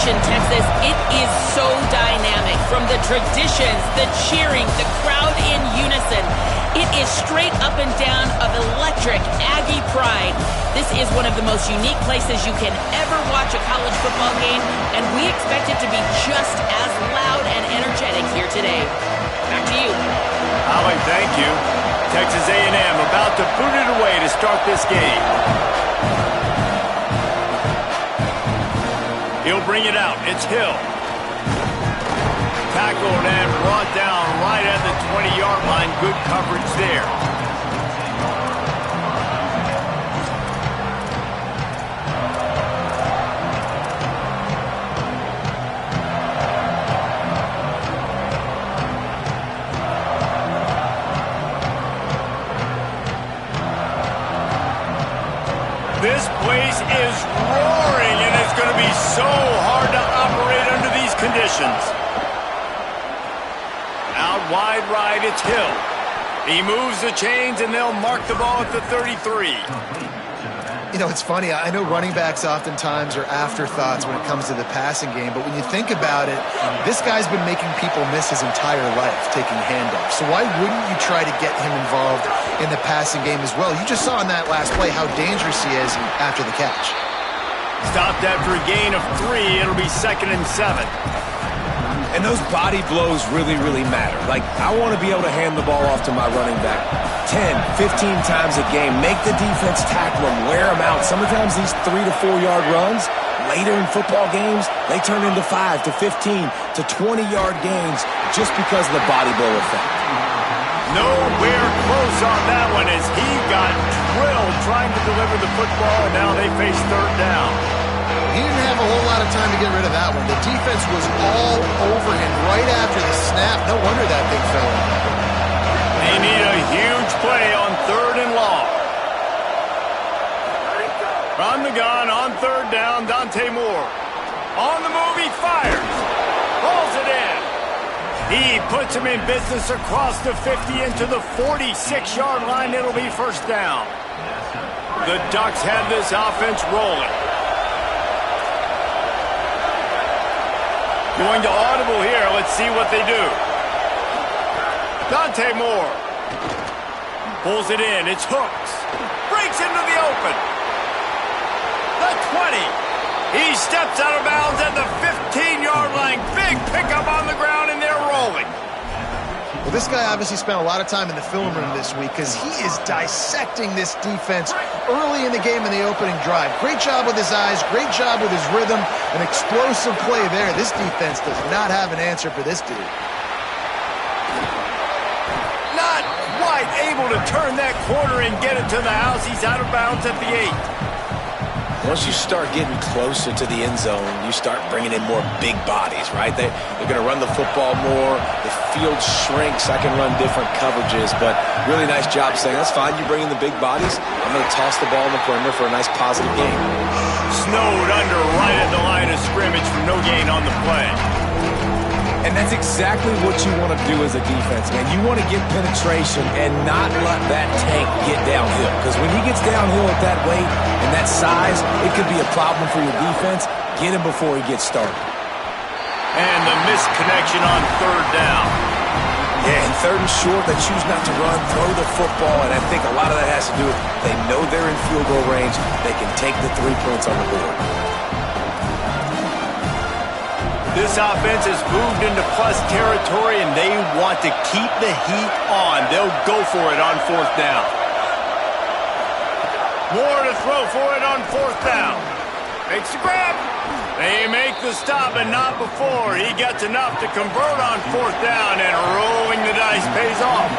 celebration, Texas. It is so dynamic. From the traditions, the cheering, the crowd in unison. It is straight up and down of electric Aggie pride. This is one of the most unique places you can ever watch a college football game, and we expect it to be just as loud and energetic here today. Back to you. Holly, thank you. Texas A&M about to boot it away to start this game. He'll bring it out. It's Hill. Tackled and brought down right at the 20-yard line. Good coverage there. This place is roaring, and it's going to be so hard to operate under these conditions. Out wide right, it's Hill. He moves the chains, and they'll mark the ball at the 33. You know, it's funny. I know running backs oftentimes are afterthoughts when it comes to the passing game, but when you think about it, this guy's been making people miss his entire life taking handoffs. So why wouldn't you try to get him involved in the passing game as well? You just saw in that last play how dangerous he is after the catch. Stopped after a gain of 3. It'll be 2nd and 7. And those body blows really, really matter. Like, I want to be able to hand the ball off to my running back 10, 15 times a game. Make the defense tackle him, wear him out. Sometimes these 3 to 4 yard runs, later in football games, they turn into 5 to 15 to 20-yard gains just because of the body blow effect. Nowhere close on that one as he got drilled trying to deliver the football, and now they face 3rd down. He didn't have a whole lot of time to get rid of that one. The defense was all over him right after the snap. No wonder that thing fell in. They need a huge play on 3rd and long. From the gun on 3rd down, Dante Moore. On the move, he fires. Rolls it in. He puts him in business across the 50 into the 46-yard line. It'll be 1st down. The Ducks have this offense rolling. Going to audible here. Let's see what they do. Dante Moore pulls it in. It's Hooks. Breaks into the open. The 20. He steps out of bounds at the 15-yard line. Big pickup on the ground, and they're rolling. Well, this guy obviously spent a lot of time in the film room this week because he is dissecting this defense early in the game in the opening drive. Great job with his eyes, great job with his rhythm, an explosive play there. This defense does not have an answer for this dude. Not quite able to turn that corner and get it to the house. He's out of bounds at the 8. Once you start getting closer to the end zone, you start bringing in more big bodies, right? They're going to run the football more. The field shrinks. I can run different coverages, but really nice job saying, that's fine. You bring in the big bodies. I'm going to toss the ball in the perimeter for a nice positive gain. Snowed under right at the line of scrimmage for no gain on the play. And that's exactly what you want to do as a defense, man. You want to get penetration and not let that tank get downhill. Because when he gets downhill at that weight and that size, it could be a problem for your defense. Get him before he gets started. And the missed connection on 3rd down. Yeah, and 3rd and short, they choose not to run, throw the football, and I think a lot of that has to do with they know they're in field goal range. They can take the 3 points on the board. This offense has moved into plus territory, and they want to keep the heat on. They'll go for it on 4th down. More to throw for it on 4th down. Makes the grab. They make the stop, and not before. He gets enough to convert on 4th down, and rolling the dice pays off.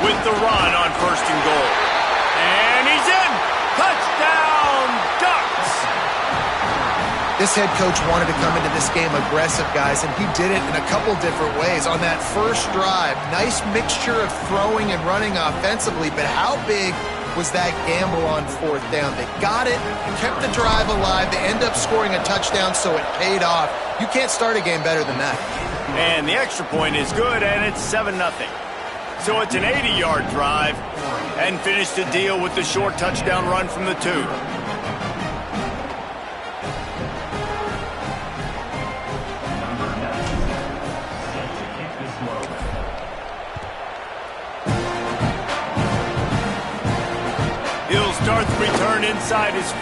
With the run on 1st and goal. And he's in. Touchdown, Ducks. This head coach wanted to come into this game aggressive, guys, and he did it in a couple different ways. On that first drive, nice mixture of throwing and running offensively, but how big was that gamble on 4th down? They got it, kept the drive alive, they end up scoring a touchdown, so it paid off. You can't start a game better than that. And the extra point is good, and it's 7-0. So it's an 80-yard drive, and finish the deal with the short touchdown run from the 2. He'll start the return inside his 5.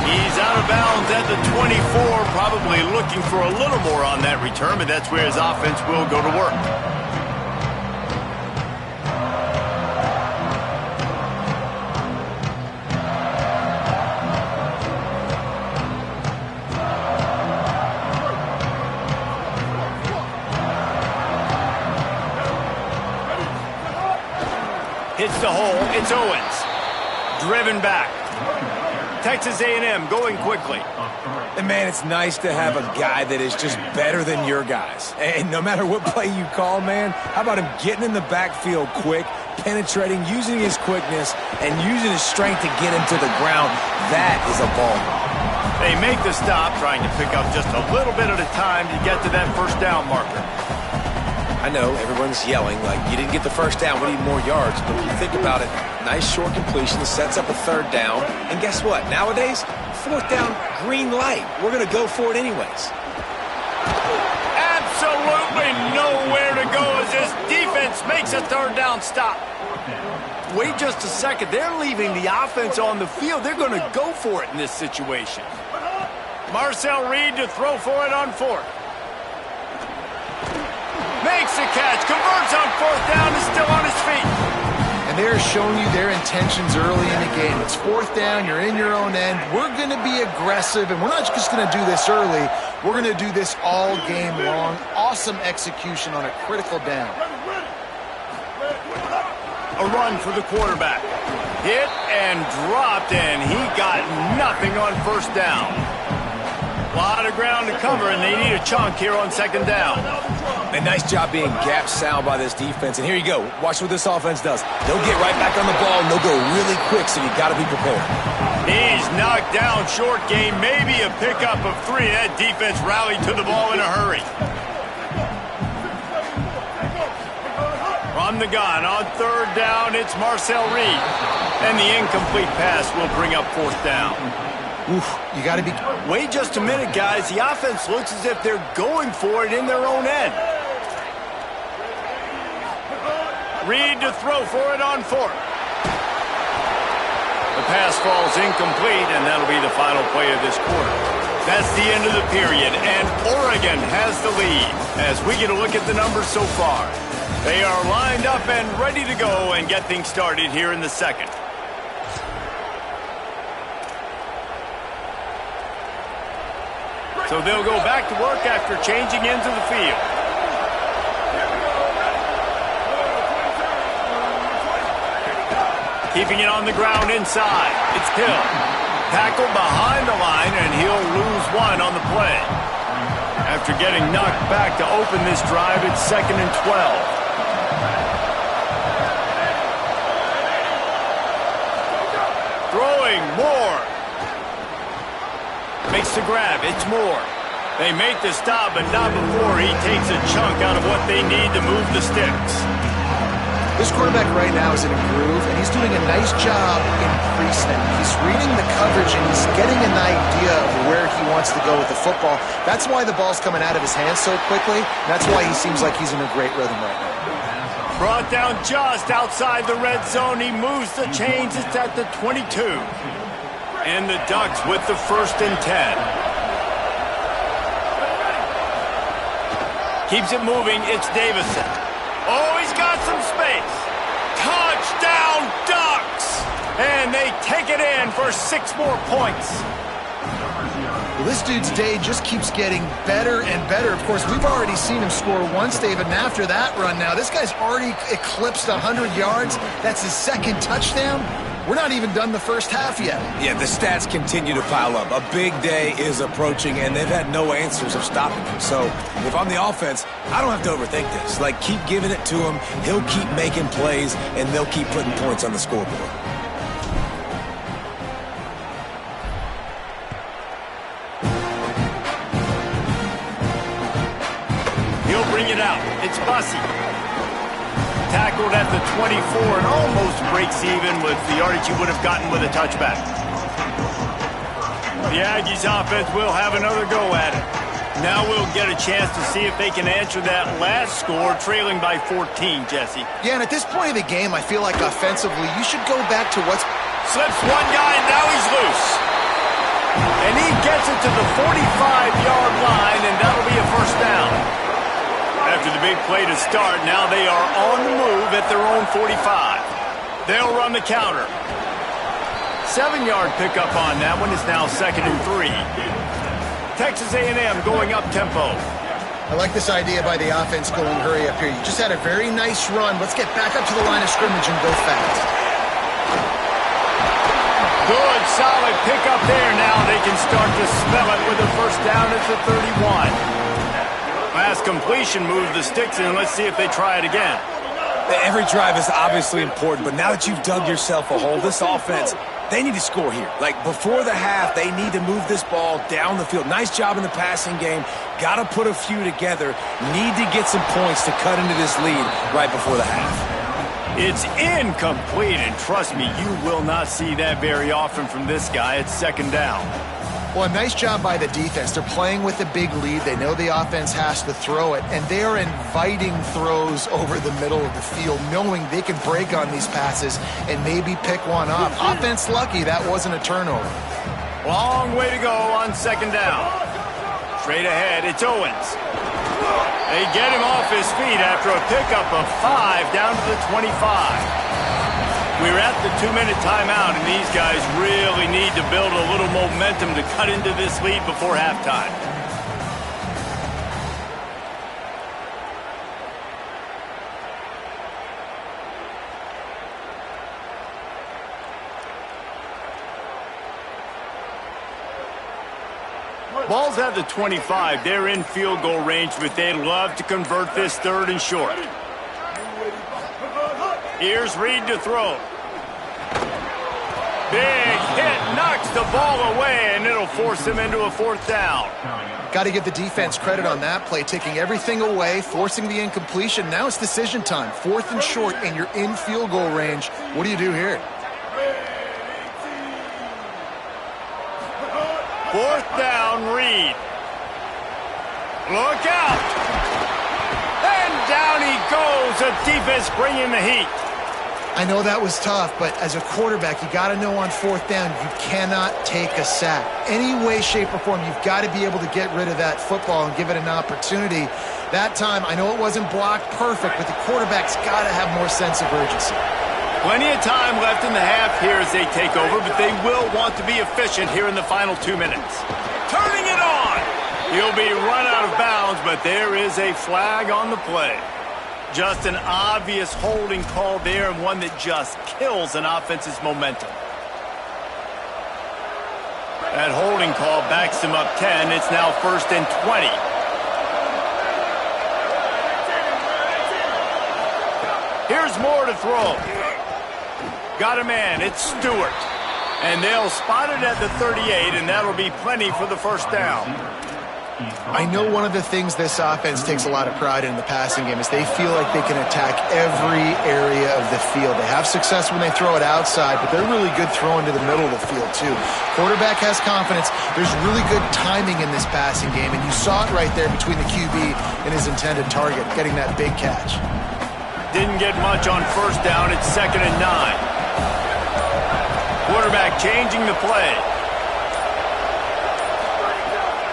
He's out of bounds at the 24, probably looking for a little more on that return, but that's where his offense will go to work. Hits the hole. It's Owens. Driven back. Texas A&M going quickly. And, man, it's nice to have a guy that is just better than your guys. And no matter what play you call, man, how about him getting in the backfield quick, penetrating, using his quickness, and using his strength to get him to the ground. That is a ball. They make the stop, trying to pick up just a little bit at a time to get to that first down marker. I know everyone's yelling like, you didn't get the first down, we need more yards. But when you think about it, nice short completion, sets up a third down. And guess what? Nowadays, fourth down, green light. We're going to go for it anyways. Absolutely nowhere to go as this defense makes a third down stop. Wait just a second. They're leaving the offense on the field. They're going to go for it in this situation. Marcel Reed to throw for it on 4th. Makes the catch, converts on 4th down, is still on his feet. And they're showing you their intentions early in the game. It's 4th down, you're in your own end. We're going to be aggressive, and we're not just going to do this early. We're going to do this all game long. Awesome execution on a critical down. A run for the quarterback. Hit and dropped, and he got nothing on 1st down. A lot of ground to cover, and they need a chunk here on 2nd down. A nice job being gap sound by this defense. And here you go. Watch what this offense does. They'll get right back on the ball, and they'll go really quick, so you got to be prepared. He's knocked down short game, maybe a pickup of 3. That defense rallied to the ball in a hurry. From the gun on 3rd down, it's Marcel Reed. And the incomplete pass will bring up 4th down. Oof, you got to be... Wait just a minute, guys. The offense looks as if they're going for it in their own end. Reed to throw for it on 4th. The pass falls incomplete, and that'll be the final play of this quarter. That's the end of the period, and Oregon has the lead. As we get a look at the numbers so far, they are lined up and ready to go and get things started here in the 2nd. So they'll go back to work after changing into the field. Keeping it on the ground inside. It's Hill. Tackled behind the line, and he'll lose 1 on the play. After getting knocked back to open this drive, it's 2nd and 12. Throwing Moore. Makes the grab. It's Moore. They make the stop, but not before he takes a chunk out of what they need to move the sticks. This quarterback right now is in a groove, and he's doing a nice job in pre-snap. He's reading the coverage, and he's getting an idea of where he wants to go with the football. That's why the ball's coming out of his hands so quickly. That's why he seems like he's in a great rhythm right now. Brought down just outside the red zone. He moves the chains. It's at the 22. And the Ducks with the 1st and 10. Keeps it moving. It's Davison. Oh, he's got some space. Touchdown, Ducks! And they take it in for 6 more points. Well, this dude's day just keeps getting better and better. Of course, we've already seen him score once, David, and after that run now, this guy's already eclipsed 100 yards. That's his 2nd touchdown. We're not even done the first half yet. Yeah, the stats continue to pile up. A big day is approaching, and they've had no answers of stopping him. So if I'm the offense, I don't have to overthink this. Like, keep giving it to him. He'll keep making plays, and they'll keep putting points on the scoreboard. He'll bring it out. It's Bussey. Tackled at the 24 and almost breaks even with the yardage he would have gotten with a touchback. The Aggies offense will have another go at it. Now we'll get a chance to see if they can answer that last score, trailing by 14, Jesse. Yeah, and at this point of the game, I feel like offensively, you should go back to what's... Slips one guy, and now he's loose. And he gets it to the 45-yard line, and that'll be a first down. After the big play to start, now they are on the move at their own 45. They'll run the counter. 7-yard pickup on that one is now 2nd and 3. Texas A&M going up-tempo. I like this idea by the offense going hurry up here. You just had a very nice run. Let's get back up to the line of scrimmage and go fast. Good, solid pickup there. Now they can start to spell it with a first down at the 31. Last completion moved the sticks in. Let's see if they try it again. Every drive is obviously important, but now that you've dug yourself a hole, this offense, they need to score here. Like, before the half, they need to move this ball down the field. Nice job in the passing game. Got to put a few together. Need to get some points to cut into this lead right before the half. It's incomplete, and trust me, you will not see that very often from this guy. It's 2nd down. Well, a nice job by the defense. They're playing with a big lead. They know the offense has to throw it, and they are inviting throws over the middle of the field, knowing they can break on these passes and maybe pick one off. Offense lucky that wasn't a turnover. Long way to go on 2nd down. Straight ahead, it's Owens. They get him off his feet after a pickup of 5 down to the 25. We're at the 2-minute timeout, and these guys really need to build a little momentum to cut into this lead before halftime. Ball's at the 25. They're in field goal range, but they'd love to convert this 3rd and short. Here's Reed to throw. Big hit, knocks the ball away, and it'll force him into a 4th down. Got to give the defense credit on that play, taking everything away, forcing the incompletion. Now it's decision time. 4th and short, and you're in field goal range. What do you do here? 4th down, Reed. Look out! And down he goes. The defense bringing the heat. I know that was tough, but as a quarterback, you got to know on 4th down, you cannot take a sack. Any way, shape, or form, you've got to be able to get rid of that football and give it an opportunity. That time, I know it wasn't blocked perfect, but the quarterback's got to have more sense of urgency. Plenty of time left in the half here as they take over, but they will want to be efficient here in the final 2 minutes. Turning it on! He'll be run out of bounds, but there is a flag on the play. Just an obvious holding call there, and one that just kills an offense's momentum. That holding call backs him up 10. It's now 1st and 20. Here's Moore to throw. Got a man. It's Stewart. And they'll spot it at the 38, and that'll be plenty for the first down. I know one of the things this offense takes a lot of pride in the passing game is they feel like they can attack every area of the field. They have success when they throw it outside, but they're really good throwing to the middle of the field too. Quarterback has confidence. There's really good timing in this passing game, and you saw it right there between the QB and his intended target, getting that big catch. Didn't get much on 1st down. It's 2nd and 9. Quarterback changing the play.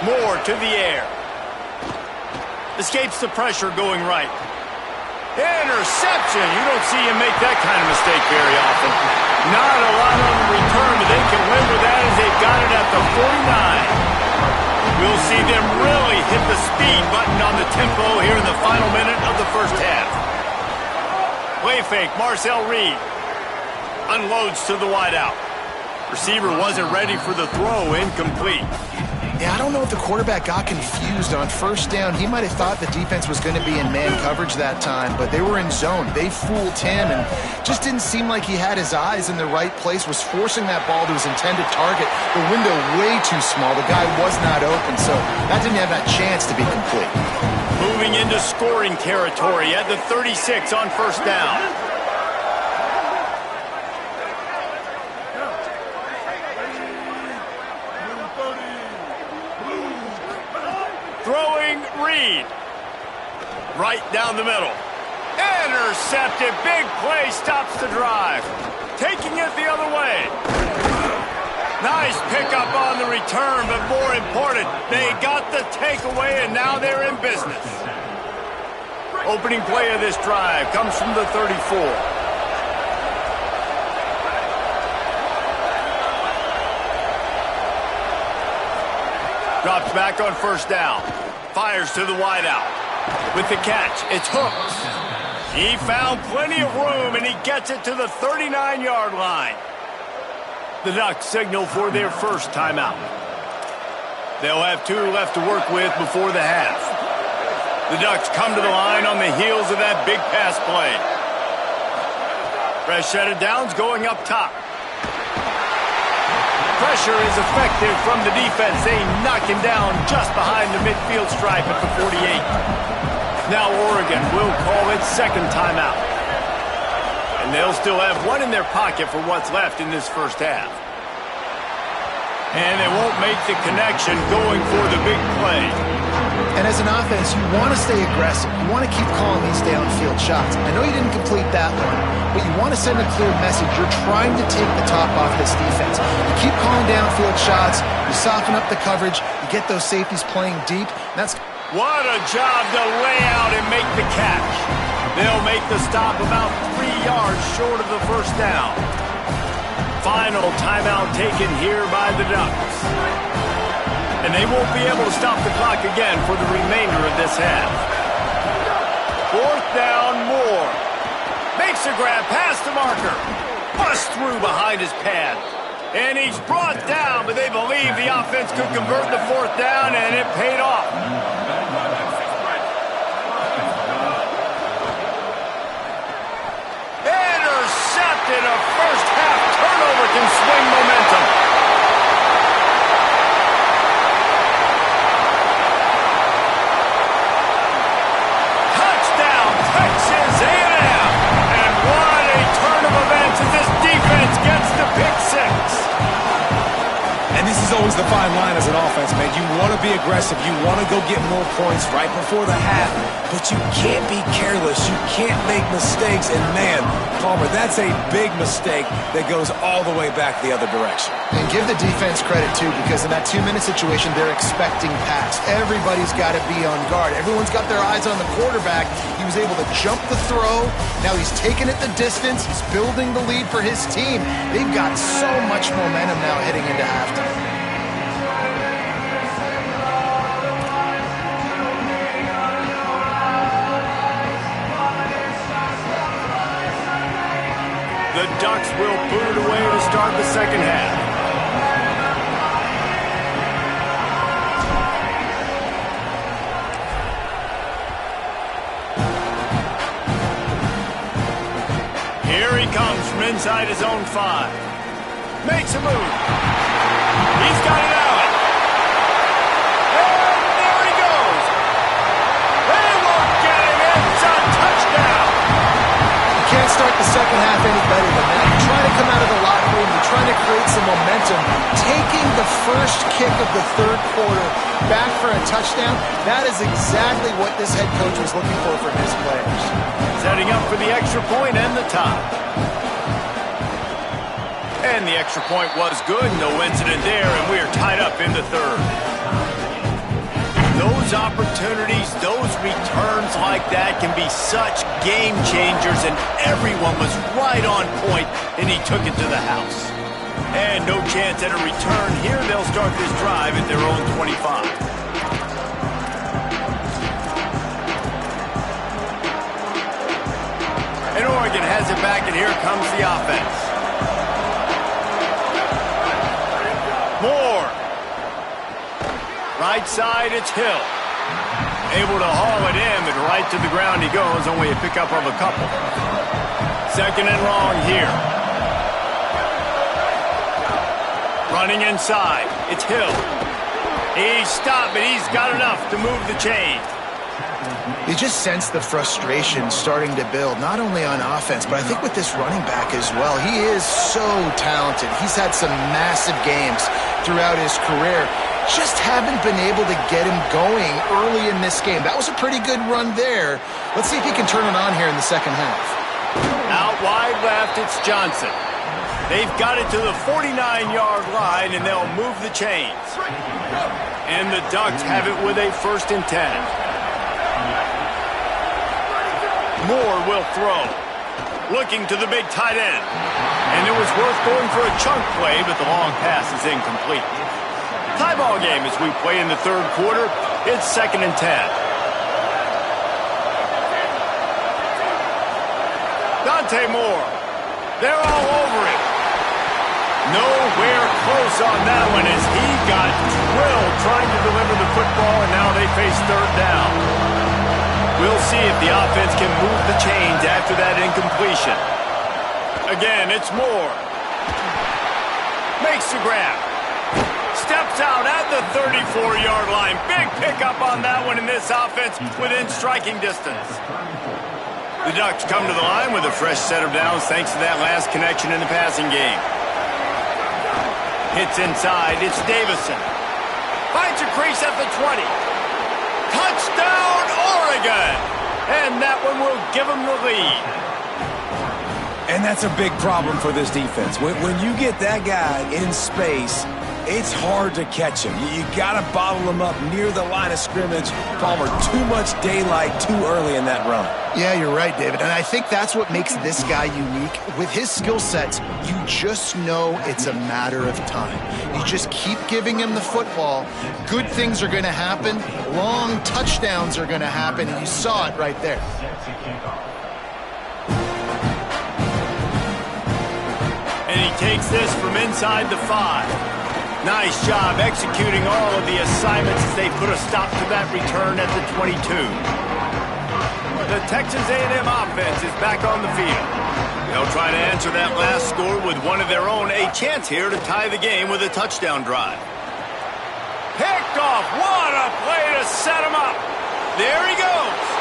Moore to the air. Escapes the pressure going right. Interception. You don't see him make that kind of mistake very often. Not a lot on the return, but they can live with that as they've got it at the 49. We'll see them really hit the speed button on the tempo here in the final minute of the first half. Play fake, Marcel Reed. Unloads to the wideout. Receiver wasn't ready for the throw, incomplete. Yeah, I don't know if the quarterback got confused on 1st down. He might have thought the defense was going to be in man coverage that time, but they were in zone. They fooled him and just didn't seem like he had his eyes in the right place, was forcing that ball to his intended target. The window way too small. The guy was not open, so that didn't have that chance to be complete. Moving into scoring territory at the 36 on 1st down. throwing read. Right down the middle. Intercepted. Big play stops the drive. Taking it the other way. Nice pickup on the return, but more important, they got the takeaway, and now they're in business. Opening play of this drive comes from the 34. Drops back on first down. Fires to the wideout. With the catch, it's Hooks. He found plenty of room, and he gets it to the 39-yard line. The Ducks signal for their first timeout. They'll have 2 left to work with before the half. The Ducks come to the line on the heels of that big pass play. Fresh set of downs going up top. Pressure is effective from the defense. They knock him down just behind the midfield stripe at the 48. Now Oregon will call its second timeout. And they'll still have 1 in their pocket for what's left in this first half. And they won't make the connection going for the big play. And as an offense, you want to stay aggressive. You want to keep calling these downfield shots. I know you didn't complete that one, but you want to send a clear message. You're trying to take the top off this defense. You keep calling downfield shots. You soften up the coverage. You get those safeties playing deep. That's what a job to lay out and make the catch. They'll make the stop about 3 yards short of the first down. Final timeout taken here by the Ducks. And they won't be able to stop the clock again for the remainder of this half. Fourth down, Moore. Makes a grab past the marker. Busts through behind his pad. And he's brought down, but they believe the offense could convert the fourth down, and it paid off. Intercepted. A first half turnover can swing momentum. Touchdown, Texas A&M. And what a turn of events as this defense gets the pick 6. And this is always the fine line as an offense, man. You want to be aggressive. You want to go get more points right before the half, but you can't be careless. You can't make mistakes. And, man, Palmer, that's a big mistake that goes all the way back the other direction. And give the defense credit, too, because in that 2-minute situation, they're expecting pass. Everybody's got to be on guard. Everyone's got their eyes on the quarterback. He was able to jump the throw. Now he's taking it the distance. He's building the lead for his team. They've got so much momentum now heading into halftime. The Ducks will boot it away to start the second half. Here he comes from inside his own 5. Makes a move. He's got it out. And there he goes. They won't get him. It's a touchdown. Can't start the second half any better than that. You're trying to come out of the locker room. You're trying to create some momentum. Taking the first kick of the third quarter back for a touchdown, that is exactly what this head coach was looking for from his players. Setting up for the extra point and the tie. And the extra point was good. No incident there, and we are tied up in the third. Those opportunities, those returns like that can be such game changers, and everyone was right on point, and he took it to the house. And no chance at a return here. They'll start this drive at their own 25. And Oregon has it back, and here comes the offense. Moore. Right side, it's Hill. Able to haul it in, but right to the ground he goes. Only a pickup of a couple. Second and long here. Running inside, it's Hill. He's stopped, but he's got enough to move the chain. You just sense the frustration starting to build, not only on offense, but I think with this running back as well. He is so talented. He's had some massive games throughout his career. just haven't been able to get him going early in this game. That was a pretty good run there. Let's see if he can turn it on here in the second half. Out wide left, it's Johnson. They've got it to the 49-yard line, and they'll move the chains. And the Ducks have it with a 1st and 10. Moore will throw. Looking to the big tight end. And it was worth going for a chunk play, but the long pass is incomplete. Tie ball game as we play in the 3rd quarter. It's 2nd and 10. Dante Moore. They're all over it. Nowhere close on that one as he got drilled trying to deliver the football, and now they face 3rd down. We'll see if the offense can move the chains after that incompletion. Again, it's Moore. Makes the grab. Steps out at the 34-yard line. Big pickup on that one in this offense within striking distance. The Ducks come to the line with a fresh set of downs thanks to that last connection in the passing game. Hits inside. It's Davison. Finds a crease at the 20. Touchdown, Oregon! And that one will give them the lead. And that's a big problem for this defense. When you get that guy in space, it's hard to catch him. You got to bottle him up near the line of scrimmage. Palmer, too much daylight too early in that run. Yeah, you're right, David. And I think that's what makes this guy unique. With his skill sets, you just know it's a matter of time. You just keep giving him the football. Good things are going to happen. Long touchdowns are going to happen. And you saw it right there. And he takes this from inside the 5. Nice job executing all of the assignments as they put a stop to that return at the 22. The Texas A&M offense is back on the field. They'll try to answer that last score with one of their own, a chance here to tie the game with a touchdown drive. Picked off. What a play to set him up. There he goes.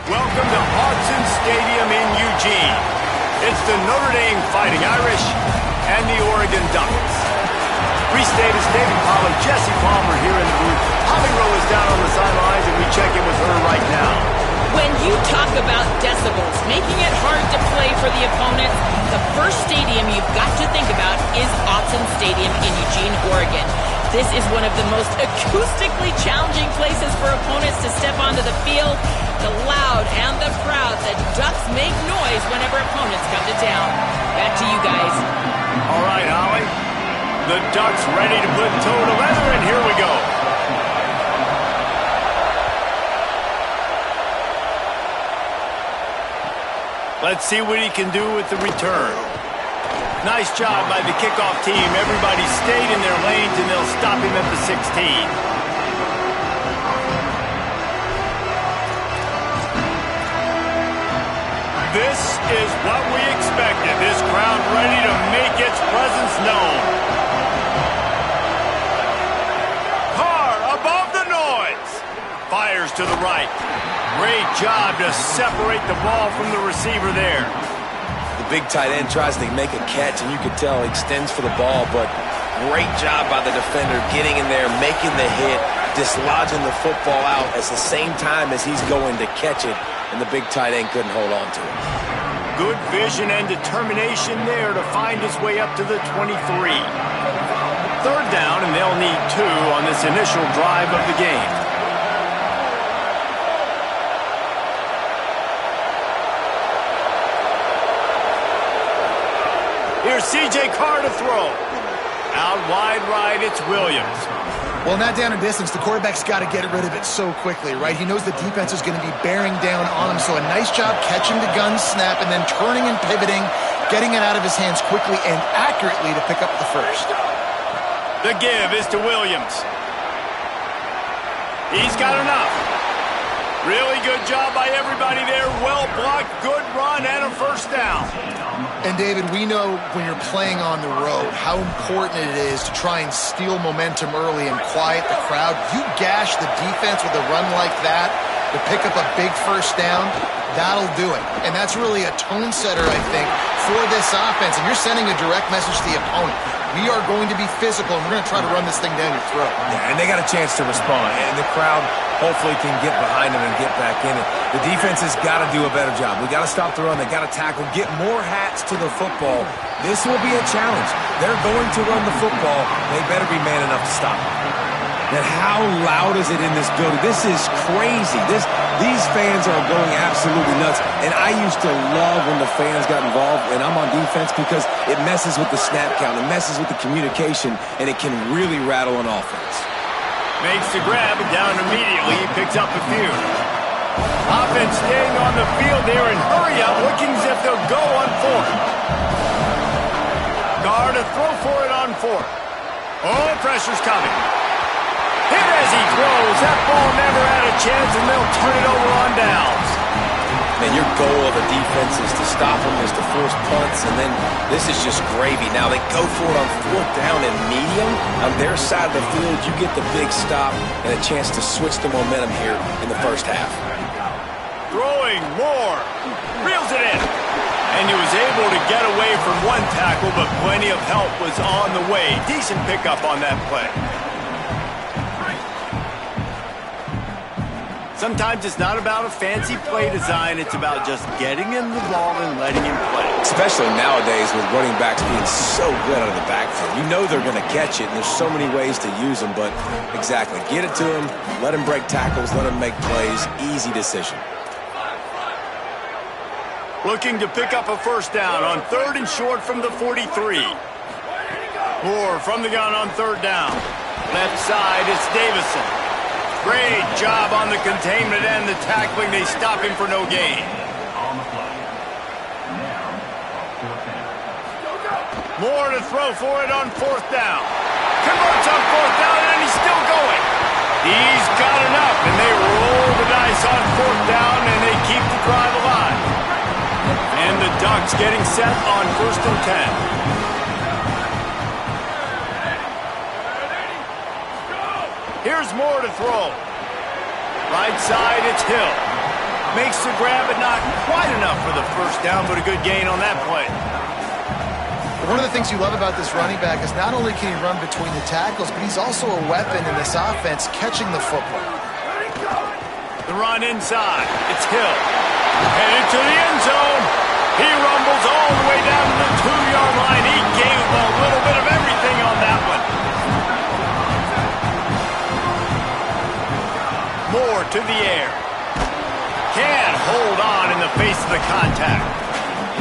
Welcome to Autzen Stadium in Eugene. It's the Notre Dame Fighting Irish and the Oregon Ducks. Reese Davis, David Pollard, Jesse Palmer here in the booth. Holly Rowe is down on the sidelines, and we check in with her right now. When you talk about decibels, making it hard to play for the opponents, the first stadium you've got to think about is Autzen Stadium in Eugene, Oregon. This is one of the most acoustically challenging places for opponents to step onto the field. The loud and the crowd, the Ducks make noise whenever opponents come to town. Back to you guys. All right, Holly. The Ducks ready to put toe to leather, and here we go. Let's see what he can do with the return. Nice job by the kickoff team. Everybody stayed in their lanes, and they'll stop him at the 16. This is what we expected. This crowd ready to make its presence known. Carr above the noise. Fires to the right. Great job to separate the ball from the receiver there. The big tight end tries to make a catch, and you can tell he extends for the ball, but great job by the defender getting in there, making the hit, dislodging the football out at the same time as he's going to catch it, and the big tight end couldn't hold on to it. Good vision and determination there to find his way up to the 23. Third down, and they'll need 2 on this initial drive of the game. Here's C.J. Carr to throw. Out wide right, it's Williams. Well, in that down and distance, the quarterback's got to get rid of it so quickly, right? He knows the defense is going to be bearing down on him, so a nice job catching the gun snap and then turning and pivoting, getting it out of his hands quickly and accurately to pick up the first. The give is to Williams. He's got enough. Really good job by everybody there. Well blocked, good run, and a first down. And, David, we know when you're playing on the road how important it is to try and steal momentum early and quiet the crowd. You gash the defense with a run like that to pick up a big first down, that'll do it. And that's really a tone setter, I think, for this offense. And you're sending a direct message to the opponent. We are going to be physical, and we're going to try to run this thing down your throat. Yeah, and they got a chance to respond, and the crowd hopefully can get behind them and get back in it. The defense has got to do a better job. We got to stop the run. They got to tackle, get more hats to the football. This will be a challenge. They're going to run the football. They better be man enough to stop it. And how loud is it in this building? This is crazy. These fans are going absolutely nuts. And I used to love when the fans got involved, and I'm on defense, because it messes with the snap count, it messes with the communication, and it can really rattle an offense. Makes the grab, and down immediately. He picks up a few. Offense staying on the field there and hurry up, looking as if they'll go on 4th. Carr to throw for it on 4th. Oh, pressure's coming. Hit as he throws. That ball never had a chance, and they'll turn it over on downs. Man, your goal of a defense is to stop them, is to force punts, and then this is just gravy. Now they go for it on 4th down and medium. On their side of the field, you get the big stop and a chance to switch the momentum here in the first half. Throwing more. Reels it in. And he was able to get away from one tackle, but plenty of help was on the way. Decent pickup on that play. Sometimes it's not about a fancy play design. It's about just getting him the ball and letting him play. Especially nowadays with running backs being so good out of the backfield. You know they're going to catch it, and there's so many ways to use them. But exactly, get it to him, let him break tackles, let him make plays. Easy decision. Looking to pick up a first down on 3rd and short from the 43. Moore from the gun on 3rd down. Left side, it's Davison. Great job on the containment and the tackling. They stop him for no gain. Moore to throw for it on 4th down. Converts on 4th down, and he's still going. He's got enough, and they roll the dice on 4th down, and they keep the drive alive. And the Ducks getting set on 1st and 10. Here's Moore to throw. Right side, it's Hill. Makes the grab, but not quite enough for the first down, but a good gain on that play. One of the things you love about this running back is not only can he run between the tackles, but he's also a weapon in this offense catching the football. The run inside. It's Hill. Headed to the end zone. He rumbles all the way down to the 2-yard line. He gave a little bit of everything on that one. Moore to the air. can't hold on in the face of the contact.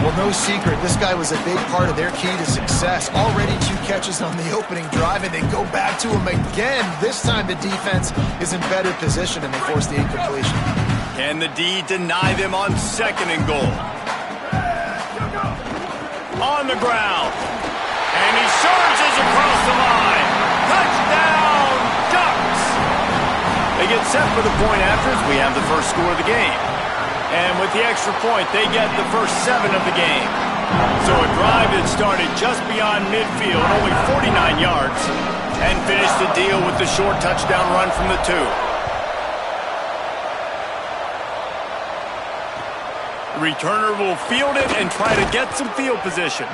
Well, no secret, this guy was a big part of their key to success. Already 2 catches on the opening drive, and they go back to him again. This time the defense is in better position, and they force the incompletion. Can the D deny them on 2nd and goal? On the ground. And he surges across the line. Touchdown, Ducks! They get set for the point after as we have the first score of the game. And with the extra point, they get the first 7 of the game. So a drive that started just beyond midfield, only 49 yards, and finished the deal with the short touchdown run from the 2. The returner will field it and try to get some field position.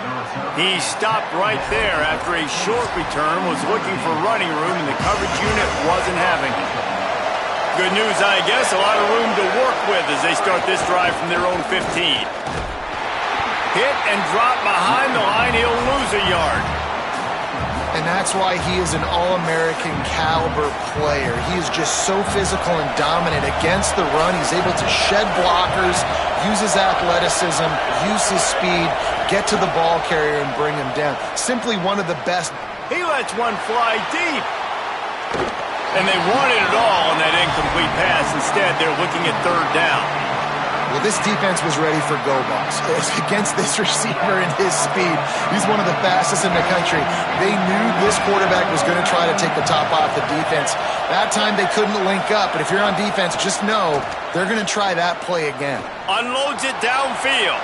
He stopped right there after a short return, was looking for running room, and the coverage unit wasn't having it. Good news, I guess, a lot of room to work with as they start this drive from their own 15. Hit and drop behind the line, he'll lose a yard. And that's why he is an All-American caliber player. He is just so physical and dominant against the run. He's able to shed blockers, use his athleticism, use his speed, get to the ball carrier and bring him down. Simply one of the best. He lets one fly deep. And they wanted it all on that incomplete pass. Instead, they're looking at 3rd down. Well, this defense was ready for go balls. Against this receiver and his speed, he's one of the fastest in the country. They knew this quarterback was going to try to take the top off the defense. That time they couldn't link up, but if you're on defense, just know they're going to try that play again. Unloads it downfield.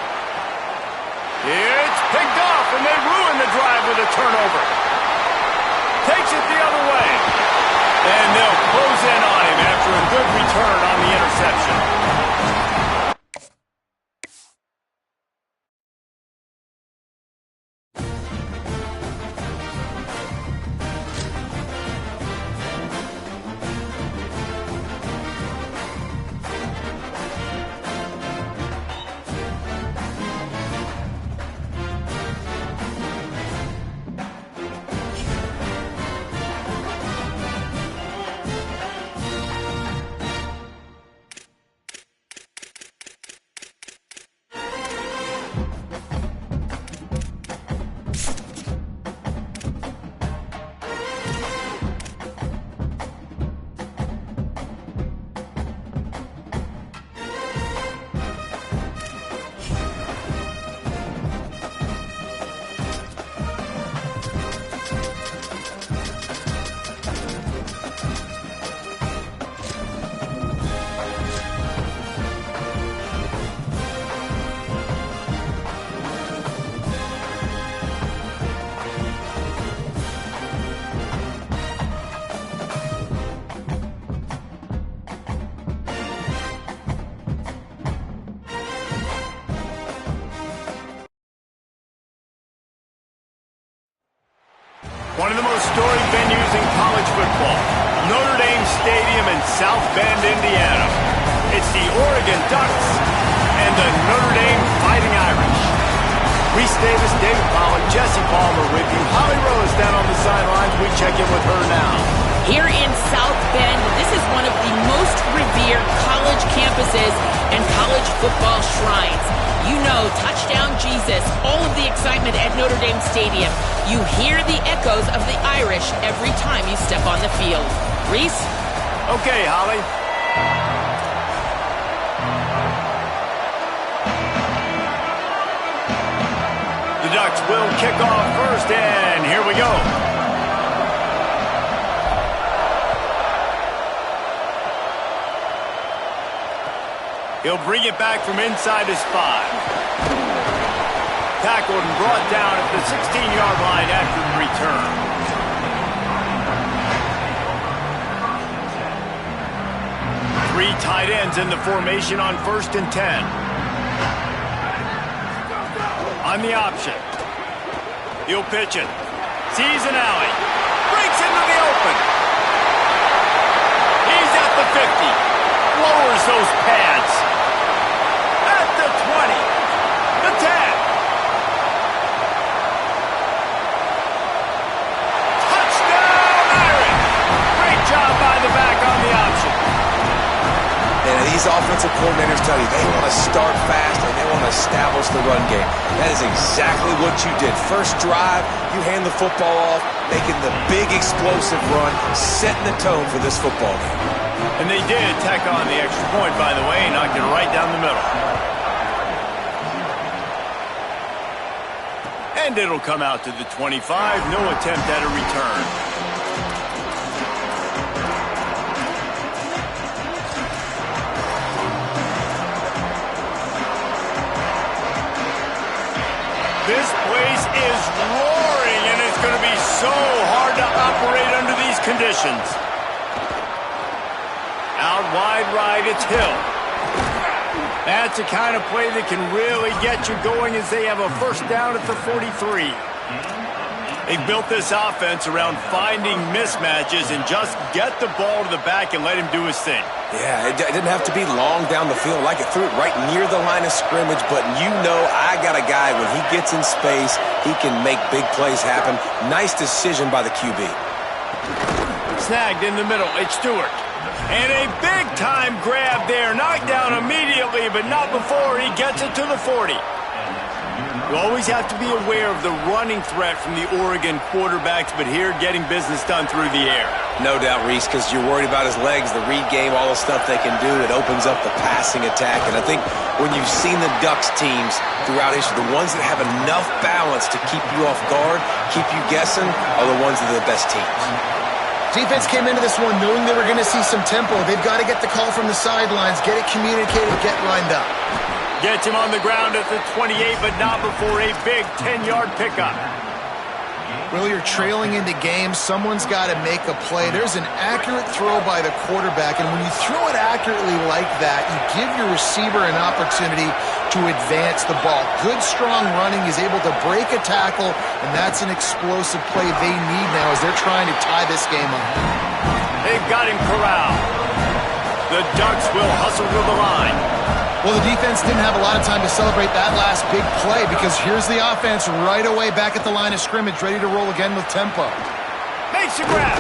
It's picked off, and they ruin the drive with a turnover. Takes it the other way. And they'll close in on him after a good return on the interception. One of the most storied venues in college football, Notre Dame Stadium in South Bend, Indiana. It's the Oregon Ducks and the Notre Dame Fighting Irish. Reese Davis, David Pollock, Jesse Palmer with you. Holly Rose down on the sidelines. We check in with her now. Here in South Bend, this is one of the most revered college campuses and college football shrines. You know, touchdown Jesus, all of the excitement at Notre Dame Stadium. You hear the echoes of the Irish every time you step on the field. Reese? Okay, Holly. The Ducks will kick off first, and here we go. He'll bring it back from inside his 5. Tackled and brought down at the 16-yard line after the return. Three tight ends in the formation on 1st and 10. On the option. He'll pitch it. Sees an alley. Breaks into the open. He's at the 50. Lowers those pads. At the 20. The 10. Touchdown, Irish. Great job by the back on the option. And these offensive coordinators tell tell you, they want to start fast and they want to establish the run game. That is exactly what you did. First drive, you hand the football off, making the big explosive run, setting the tone for this football game. And they did tack on the extra point, by the way, knocked it right down the middle. And it'll come out to the 25. No attempt at a return. This place is roaring, and it's going to be so hard to operate under these conditions. Out wide right, it's Hill. That's the kind of play that can really get you going as they have a first down at the 43. They've built this offense around finding mismatches and just get the ball to the back and let him do his thing. Yeah, it didn't have to be long down the field. Like it threw it right near the line of scrimmage, but you know I got a guy, when he gets in space, he can make big plays happen. Nice decision by the QB. Snagged in the middle, it's Stewart. And a big-time grab there. Knocked down immediately, but not before he gets it to the 40. You always have to be aware of the running threat from the Oregon quarterbacks, but here getting business done through the air. No doubt, Reese, because you're worried about his legs, the read game, all the stuff they can do. It opens up the passing attack. And I think when you've seen the Ducks teams throughout history, the ones that have enough balance to keep you off guard, keep you guessing, are the ones that are the best teams. Defense came into this one knowing they were going to see some tempo. They've got to get the call from the sidelines, get it communicated, get lined up. Gets him on the ground at the 28, but not before a big 10-yard pickup. Well, you're trailing into games. Someone's got to make a play. There's an accurate throw by the quarterback, and when you throw it accurately like that, you give your receiver an opportunity to advance the ball. Good, strong running. He's able to break a tackle, and that's an explosive play they need now as they're trying to tie this game up. They've got him corralled. The Ducks will hustle to the line. Well, the defense didn't have a lot of time to celebrate that last big play because here's the offense right away back at the line of scrimmage, ready to roll again with tempo. Makes a grab.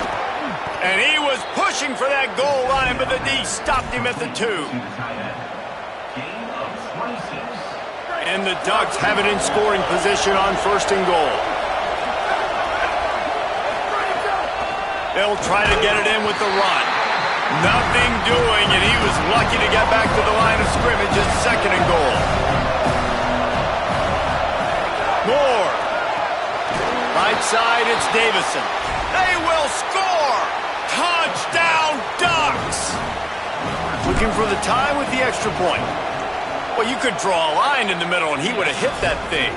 And he was pushing for that goal line, but the D stopped him at the 2. And the Ducks have it in scoring position on 1st and goal. They'll try to get it in with the run. Nothing doing, and he was lucky to get back to the line of scrimmage at 2nd and goal. Moore. Right side, it's Davison. They will score! Touchdown, Ducks! Looking for the tie with the extra point. Well, you could draw a line in the middle, and he would have hit that thing.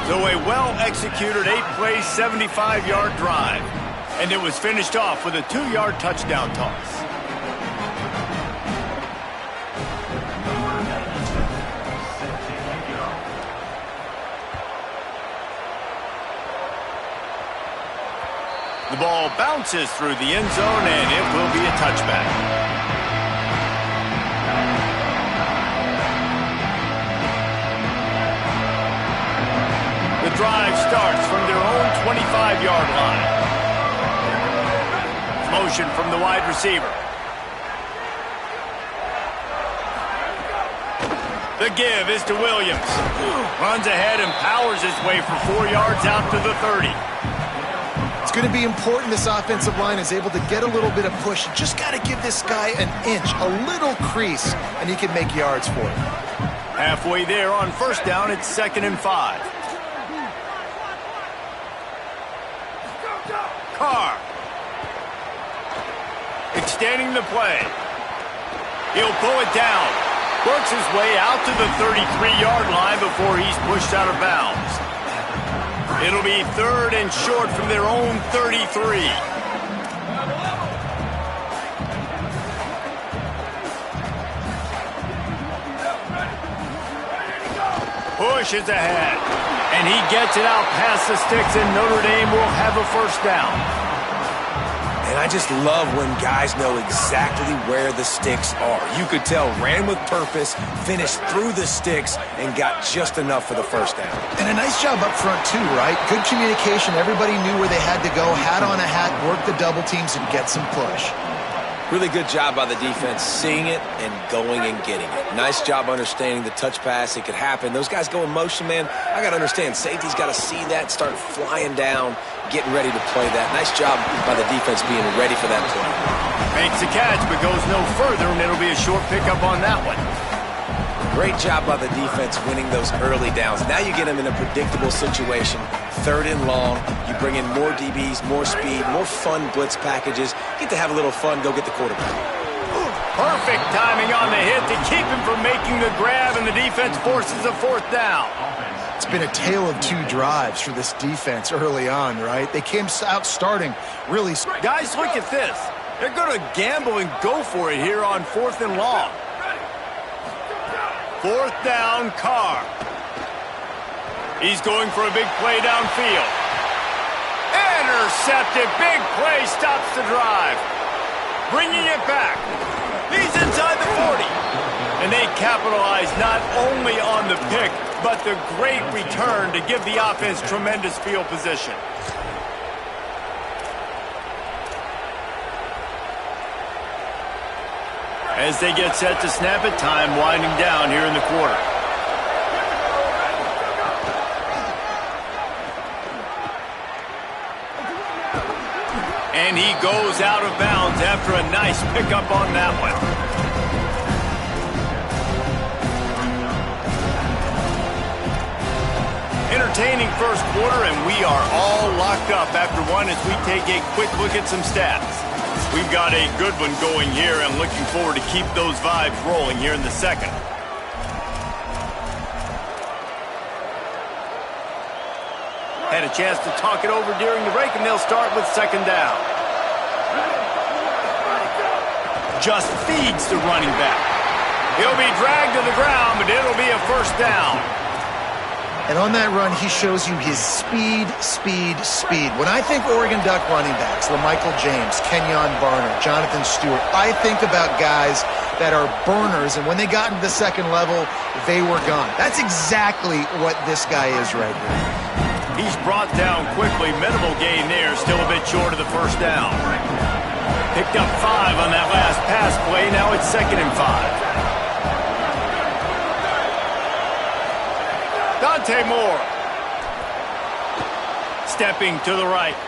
So a well-executed 8-play, 75-yard drive. And it was finished off with a 2-yard touchdown toss. The ball bounces through the end zone, and it will be a touchback. The drive starts from their own 25-yard line. Motion from the wide receiver. The give is to Williams. Runs ahead and powers his way for 4 yards out to the 30. It's going to be important this offensive line is able to get a little bit of push. You just got to give this guy an inch, a little crease, and he can make yards for it. Halfway there on 1st down, it's 2nd and 5. Carr. Extending the play. He'll pull it down. Works his way out to the 33-yard line before he's pushed out of bounds. It'll be 3rd and short from their own 33. Pushes ahead. And he gets it out past the sticks, and Notre Dame will have a 1st down. And I just love when guys know exactly where the sticks are. You could tell, ran with purpose, finished through the sticks, and got just enough for the 1st down. And a nice job up front, too, right? Good communication. Everybody knew where they had to go, hat on a hat, work the double teams, and get some push. Really good job by the defense, seeing it and going and getting it. Nice job understanding the touch pass. It could happen. Those guys go in motion, man. I got to understand, safety's got to see that, start flying down, getting ready to play that. Nice job by the defense being ready for that play. Makes the catch, but goes no further, and it'll be a short pickup on that one. Great job by the defense winning those early downs. Now you get them in a predictable situation. 3rd and long. You bring in more DBs, more speed, more fun blitz packages. Get to have a little fun. Go get the quarterback. Perfect timing on the hit to keep him from making the grab, and the defense forces a 4th down. It's been a tale of 2 drives for this defense early on, right? They came out starting really... Guys, look at this. They're going to gamble and go for it here on 4th and long. 4th down, Carr. He's going for a big play downfield. Intercepted. Big play stops the drive. Bringing it back. He's inside the 40. And they capitalize not only on the pick, but the great return to give the offense tremendous field position. As they get set to snap it, time winding down here in the quarter. And he goes out of bounds after a nice pickup on that one. Entertaining first quarter, and we are all locked up after one as we take a quick look at some stats. We've got a good one going here and looking forward to keep those vibes rolling here in the second. Had a chance to talk it over during the break, and they'll start with 2nd down. Just feeds the running back. He'll be dragged to the ground, but it'll be a 1st down. And on that run, he shows you his speed, speed, speed. When I think Oregon Duck running backs, LaMichael James, Kenyon Barner, Jonathan Stewart, I think about guys that are burners, and when they got into the 2nd level, they were gone. That's exactly what this guy is right here. He's brought down quickly. Minimal gain there, still a bit short of the 1st down. Picked up 5 on that last pass play. Now it's 2nd and 5. Moore. Stepping to the right.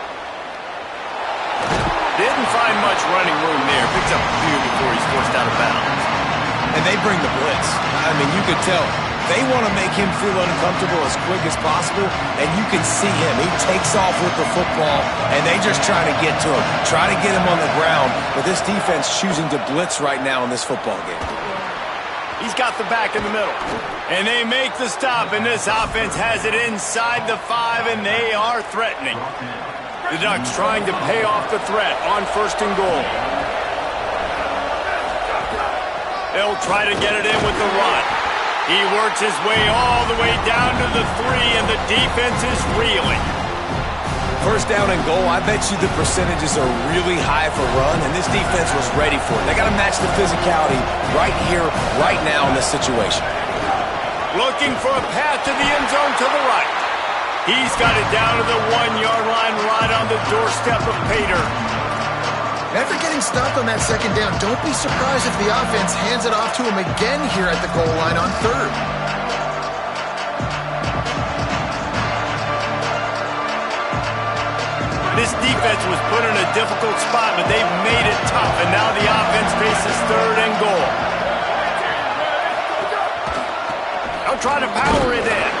Didn't find much running room there. Picks up a few before he's forced out of bounds. And they bring the blitz. I mean, you could tell. They want to make him feel uncomfortable as quick as possible, and you can see him. He takes off with the football, and they just try to get to him. Try to get him on the ground, but this defense choosing to blitz right now in this football game. He's got the back in the middle. And they make the stop, and this offense has it inside the 5, and they are threatening. The Ducks trying to pay off the threat on 1st and goal. They'll try to get it in with the run. He works his way all the way down to the 3, and the defense is reeling. 1st down and goal, I bet you the percentages are really high for run, and this defense was ready for it. They got to match the physicality right here, right now in this situation. Looking for a path to the end zone to the right. He's got it down to the 1-yard line, right on the doorstep of Pater. After getting stopped on that 2nd down, don't be surprised if the offense hands it off to him again here at the goal line on 3rd. This defense was put in a difficult spot, but they've made it tough, and now the offense faces 3rd and goal. They'll try to power it in.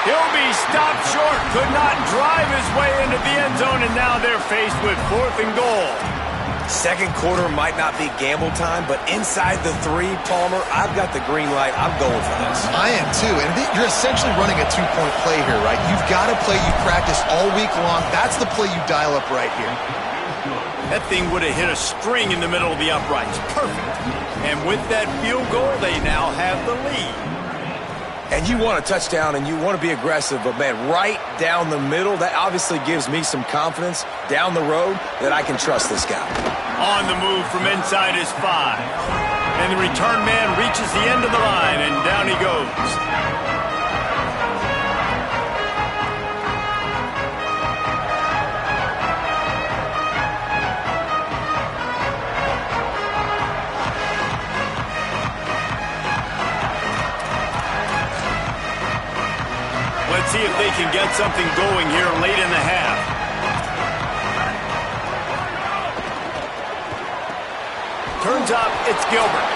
He'll be stopped short, could not drive his way into the end zone, and now they're faced with 4th and goal. 2nd quarter might not be gamble time, but inside the 3, Palmer, I've got the green light. I'm going for this. I am too, and you're essentially running a 2-point play here, right? You've got a play you've practiced all week long. That's the play you dial up right here. That thing would have hit a string in the middle of the uprights. Perfect. And with that field goal, they now have the lead. And you want a touchdown and you want to be aggressive, but man, right down the middle, that obviously gives me some confidence down the road that I can trust this guy. On the move from inside his 5. And the return man reaches the end of the line, and down he goes. Let's see if they can get something going here late in the half. Turns up, it's Gilbert.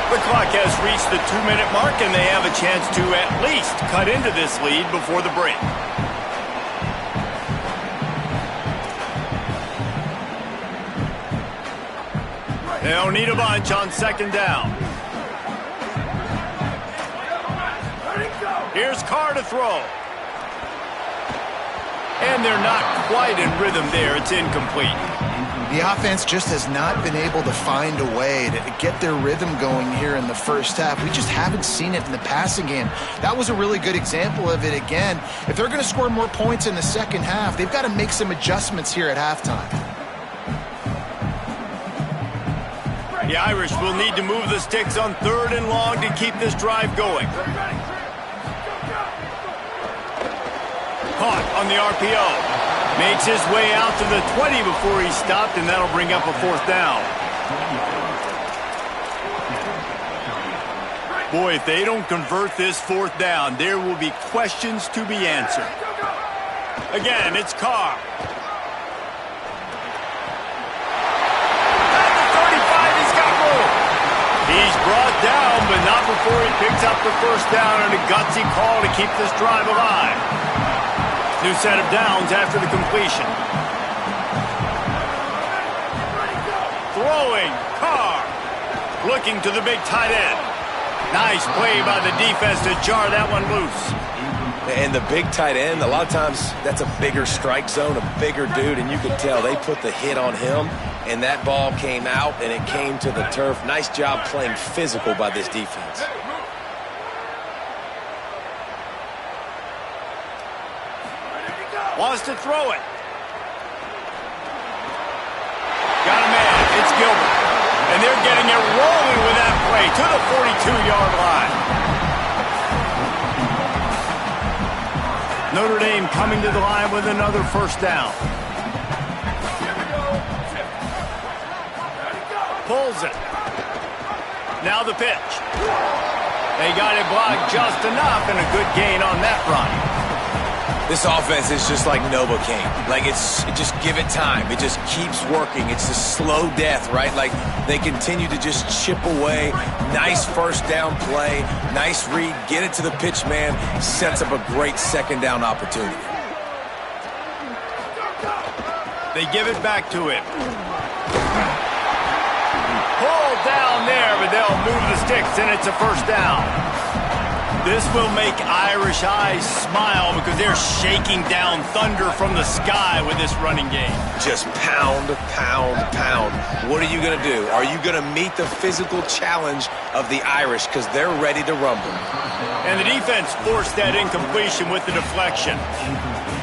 The clock has reached the 2-minute mark, and they have a chance to at least cut into this lead before the break. They'll need a bunch on second down. Here's Carr to throw. And they're not quite in rhythm there. It's incomplete. The offense just has not been able to find a way to get their rhythm going here in the first half. We just haven't seen it in the passing game. That was a really good example of it again. If they're going to score more points in the second half, they've got to make some adjustments here at halftime. The Irish will need to move the sticks on 3rd and long to keep this drive going. Caught on the RPO. Makes his way out to the 20 before he stopped, and that'll bring up a 4th down. Boy, if they don't convert this 4th down, there will be questions to be answered. Again, it's Carr. At the 35, he's got room. He's brought down, but not before he picks up the 1st down and a gutsy call to keep this drive alive. New set of downs after the completion. Throwing, Carr. Looking to the big tight end. Nice play by the defense to jar that one loose. And the big tight end, a lot of times that's a bigger strike zone, a bigger dude, and you can tell they put the hit on him, and that ball came out, and it came to the turf. Nice job playing physical by this defense. Wants to throw it. Got a man. It's Gilbert. And they're getting it rolling with that play to the 42-yard line. Notre Dame coming to the line with another 1st down. Pulls it. Now the pitch. They got it blocked just enough, and a good gain on that run. This offense is just like Novocaine. Like, just give it time. It just keeps working. It's a slow death, right? Like, they continue to just chip away. Nice 1st down play. Nice read. Get it to the pitch man. Sets up a great 2nd down opportunity. They give it back to him. Pulled down there, but they'll move the sticks, and it's a 1st down. This will make Irish eyes smile because they're shaking down thunder from the sky with this running game. Just pound, pound, pound. What are you going to do? Are you going to meet the physical challenge of the Irish because they're ready to rumble? And the defense forced that incompletion with the deflection.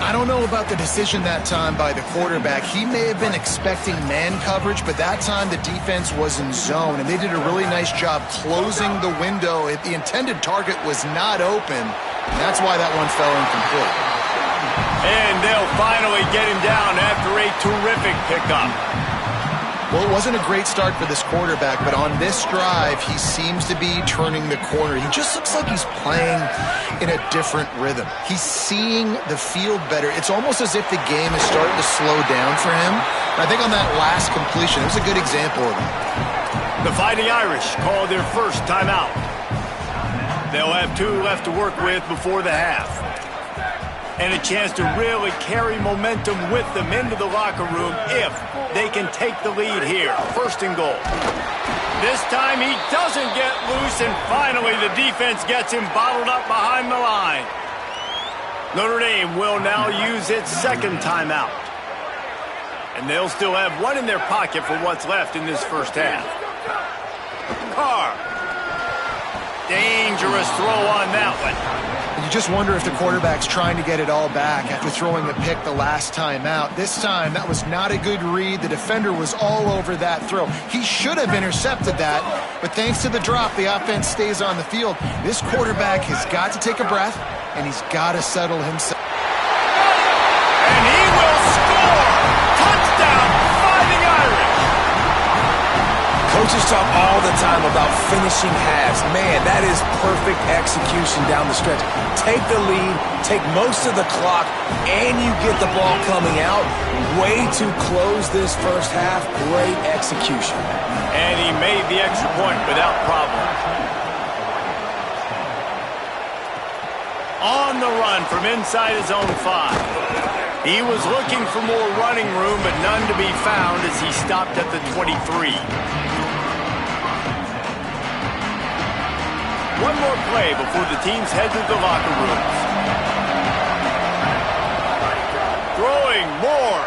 I don't know about the decision that time by the quarterback. He may have been expecting man coverage, but that time the defense was in zone, and they did a really nice job closing the window. The intended target was not open, and that's why that one fell incomplete. And they'll finally get him down after a terrific pickup. Well, it wasn't a great start for this quarterback, but on this drive, he seems to be turning the corner. He just looks like he's playing in a different rhythm. He's seeing the field better. It's almost as if the game is starting to slow down for him. And I think on that last completion, it was a good example of it. The Fighting Irish call their 1st timeout. They'll have 2 left to work with before the half. And a chance to really carry momentum with them into the locker room if they can take the lead here. 1st and goal. This time he doesn't get loose, and finally the defense gets him bottled up behind the line. Notre Dame will now use its 2nd timeout. And they'll still have 1 in their pocket for what's left in this 1st half. Carr. Dangerous throw on that one. You just wonder if the quarterback's trying to get it all back after throwing a pick the last time out. This time, that was not a good read. The defender was all over that throw. He should have intercepted that, but thanks to the drop, the offense stays on the field. This quarterback has got to take a breath, and he's got to settle himself. And he will score! Touchdown, Fighting Irish! Coach's Coaches talk all the time about finishing halves. Man, that is perfect execution down the stretch. Take the lead, take most of the clock, and you get the ball coming out. Way to close this first half. Great execution. And he made the extra point without problem. On the run from inside his own 5. He was looking for more running room, but none to be found as he stopped at the 23. One more play before the teams head to the locker rooms. Throwing more.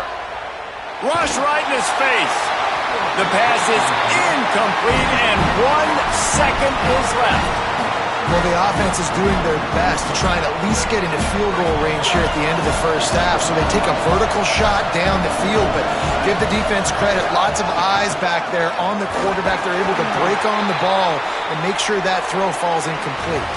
Rush right in his face. The pass is incomplete, and 1 second is left. Well, the offense is doing their best to try and at least get into field goal range here at the end of the first half. So they take a vertical shot down the field, but give the defense credit. Lots of eyes back there on the quarterback. They're able to break on the ball and make sure that throw falls incomplete.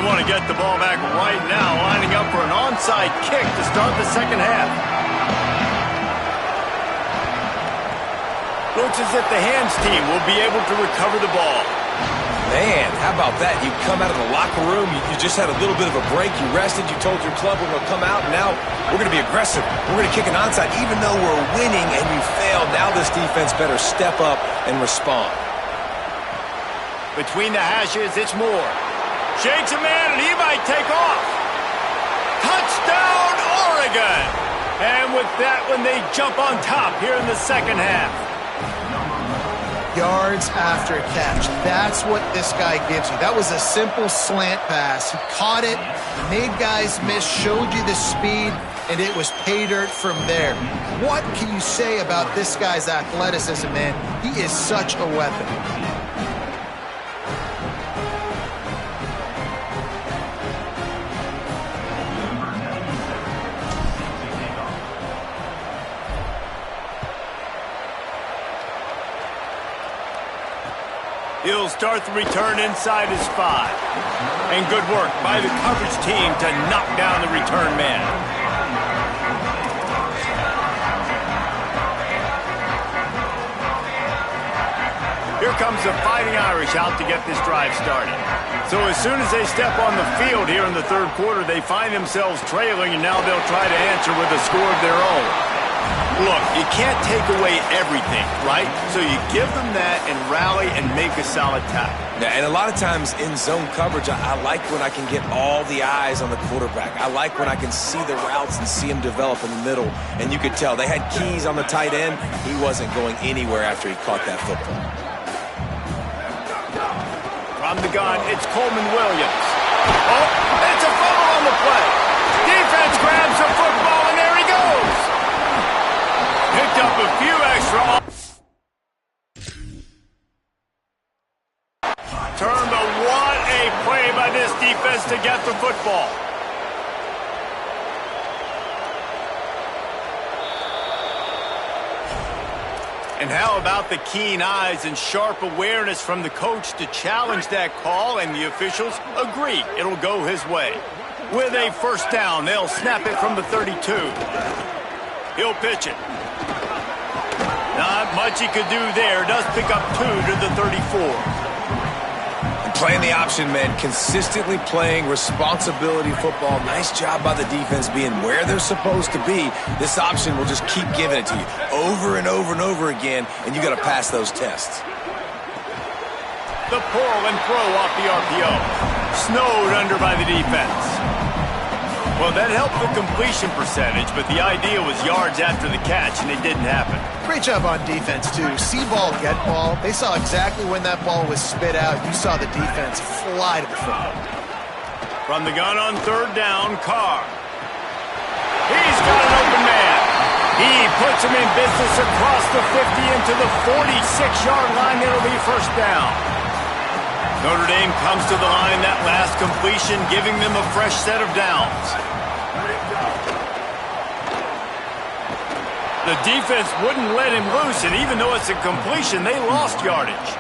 Want to get the ball back right now, lining up for an onside kick to start the second half. Looks as if the hands team will be able to recover the ball. Man, how about that? You come out of the locker room, you just had a little bit of a break, you rested, you told your club we're going to come out, and now we're going to be aggressive. We're going to kick an onside. Even though we're winning and you failed, now this defense better step up and respond. Between the hashes, it's Moore. Shakes a man, and he might take off. Touchdown, Oregon! And with that one, they jump on top here in the second half. Yards after catch. That's what this guy gives you. That was a simple slant pass. He caught it, made guys miss, showed you the speed, and it was pay dirt from there. What can you say about this guy's athleticism, man? He is such a weapon. He'll start the return inside his 5. And good work by the coverage team to knock down the return man. Here comes the Fighting Irish out to get this drive started. So as soon as they step on the field here in the third quarter, they find themselves trailing, and now they'll try to answer with a score of their own. Look, you can't take away everything, right? So you give them that and rally and make a solid tackle. Yeah, and a lot of times in zone coverage, I like when I can get all the eyes on the quarterback. I like when I can see the routes and see him develop in the middle. And you could tell they had keys on the tight end. He wasn't going anywhere after he caught that football. From the gun, it's Coleman Williams. Oh, it's a fumble on the play. Defense grabs the football, and there he goes. Picked up a few extra. Turn, but what a play by this defense to get the football. And how about the keen eyes and sharp awareness from the coach to challenge that call, and the officials agree it'll go his way. With a first down, they'll snap it from the 32. He'll pitch it. Not much he could do there. Does pick up 2 to the 34. And playing the option, man, consistently playing responsibility football. Nice job by the defense being where they're supposed to be. This option will just keep giving it to you over and over and over again, and you got to pass those tests. The pull and throw off the RPO. Snowed under by the defense. Well, that helped the completion percentage, but the idea was yards after the catch, and it didn't happen. Great job on defense, too. See ball, get ball. They saw exactly when that ball was spit out. You saw the defense fly to the football. From the gun on third down, Carr. He's got an open man. He puts him in business across the 50 into the 46-yard line. It'll be first down. Notre Dame comes to the line that last completion, giving them a fresh set of downs. The defense wouldn't let him loose, and even though it's a completion, they lost yardage.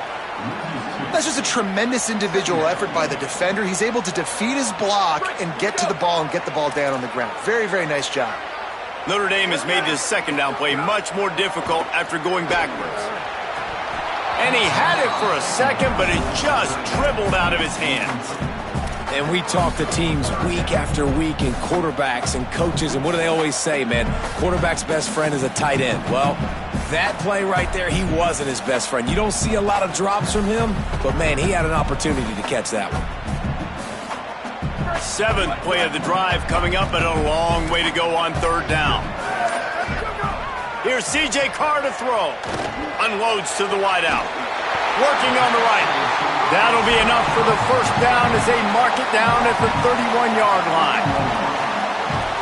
That's just a tremendous individual effort by the defender. He's able to defeat his block and get to the ball and get the ball down on the ground. Very, very nice job. Notre Dame has made this second down play much more difficult after going backwards. And he had it for a second, but it just dribbled out of his hands. And we talk to teams week after week and quarterbacks and coaches, and what do they always say, man? Quarterback's best friend is a tight end. Well, that play right there, he wasn't his best friend. You don't see a lot of drops from him, but, man, he had an opportunity to catch that one. Seventh play of the drive coming up, and a long way to go on third down. Here's C.J. Carr to throw. Unloads to the wideout. Working on the right. That'll be enough for the first down as they mark it down at the 31-yard line.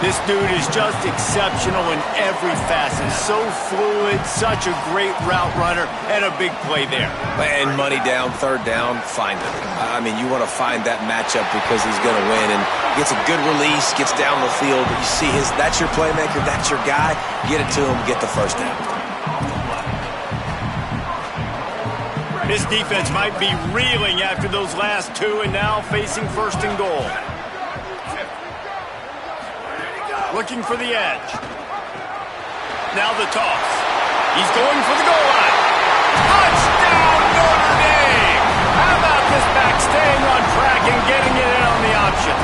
This dude is just exceptional in every facet. So fluid, such a great route runner, and a big play there. And money down, third down, find it. I mean, you want to find that matchup because he's going to win. And gets a good release, gets down the field. You see that's your playmaker, that's your guy. Get it to him, get the first down. This defense might be reeling after those last two and now facing first and goal. Looking for the edge. Now the toss. He's going for the goal line. Touchdown, Notre Dame! How about this back staying on track and getting it in on the option?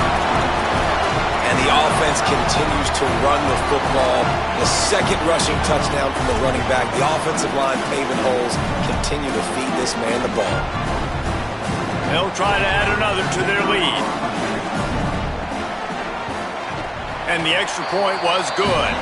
And the offense continues to run the football. The second rushing touchdown from the running back. The offensive line paving holes. Continue to feed this man the ball. They'll try to add another to their lead. And the extra point was good.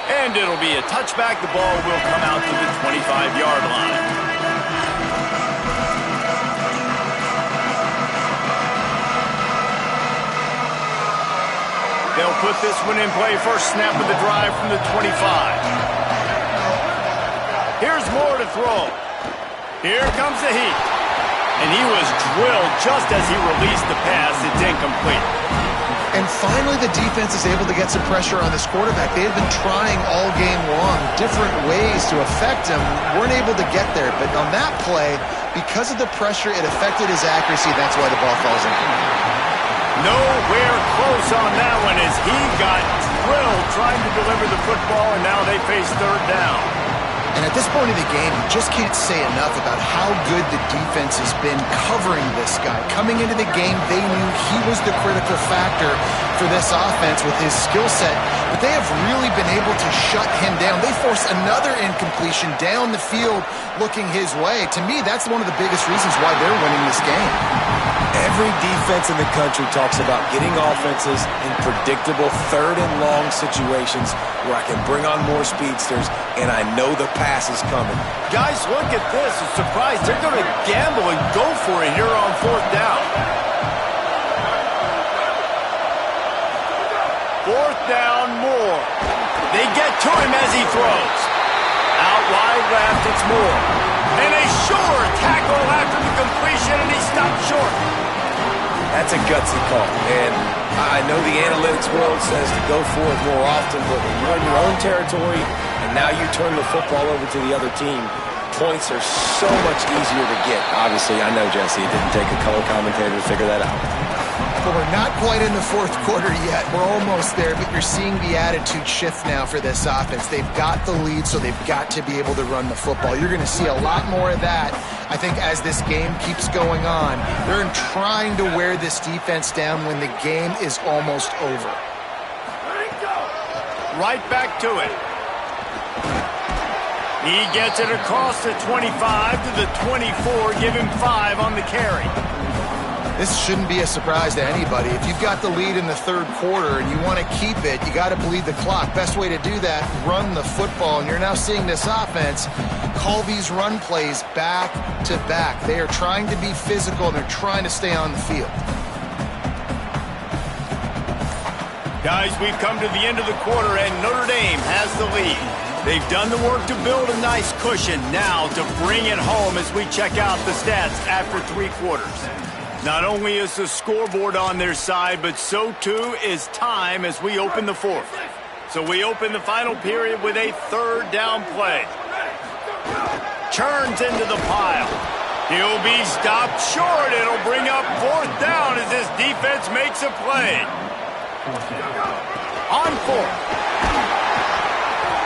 And it'll be a touchback. The ball will come out to the 25-yard line. They'll put this one in play. First snap of the drive from the 25. Here's Moore to throw. Here comes the heat. And he was drilled just as he released the pass. It's incomplete. And finally, the defense is able to get some pressure on this quarterback. They had been trying all game long, different ways to affect him. Weren't able to get there. But on that play, because of the pressure, it affected his accuracy. That's why the ball falls in. Nowhere close on that one as he got drilled trying to deliver the football, and now they face third down. And at this point of the game, you just can't say enough about how good the defense has been covering this guy. Coming into the game, they knew he was the critical factor for this offense with his skill set, but they have really been able to shut him down. They force another incompletion down the field looking his way. To me, that's one of the biggest reasons why they're winning this game. Every defense in the country talks about getting offenses in predictable third and long situations where I can bring on more speedsters and I know the pass is coming. Guys, look at this. I'm surprised they're going to gamble and go for it here on fourth down. Fourth down, Moore. They get to him as he throws. Out wide left, it's Moore. And a sure tackle after the completion, and he stopped short. That's a gutsy call. And I know the analytics world says to go for it more often, but when you're in your own territory and now you turn the football over to the other team, points are so much easier to get. Obviously, I know, Jesse, it didn't take a color commentator to figure that out. But we're not quite in the fourth quarter yet. We're almost there, but you're seeing the attitude shift now for this offense. They've got the lead, so they've got to be able to run the football. You're going to see a lot more of that, I think, as this game keeps going on. They're trying to wear this defense down when the game is almost over. Right back to it. He gets it across the 25 to the 24. Give him 5 on the carry. This shouldn't be a surprise to anybody. If you've got the lead in the third quarter and you want to keep it, you got to bleed the clock. Best way to do that, run the football. And you're now seeing this offense call these run plays back to back. They are trying to be physical, and they're trying to stay on the field. Guys, we've come to the end of the quarter, and Notre Dame has the lead. They've done the work to build a nice cushion. Now to bring it home as we check out the stats after 3 quarters. Not only is the scoreboard on their side, but so too is time as we open the fourth. So we open the final period with a third down play. Churns into the pile. He'll be stopped short. It'll bring up fourth down as this defense makes a play. On fourth.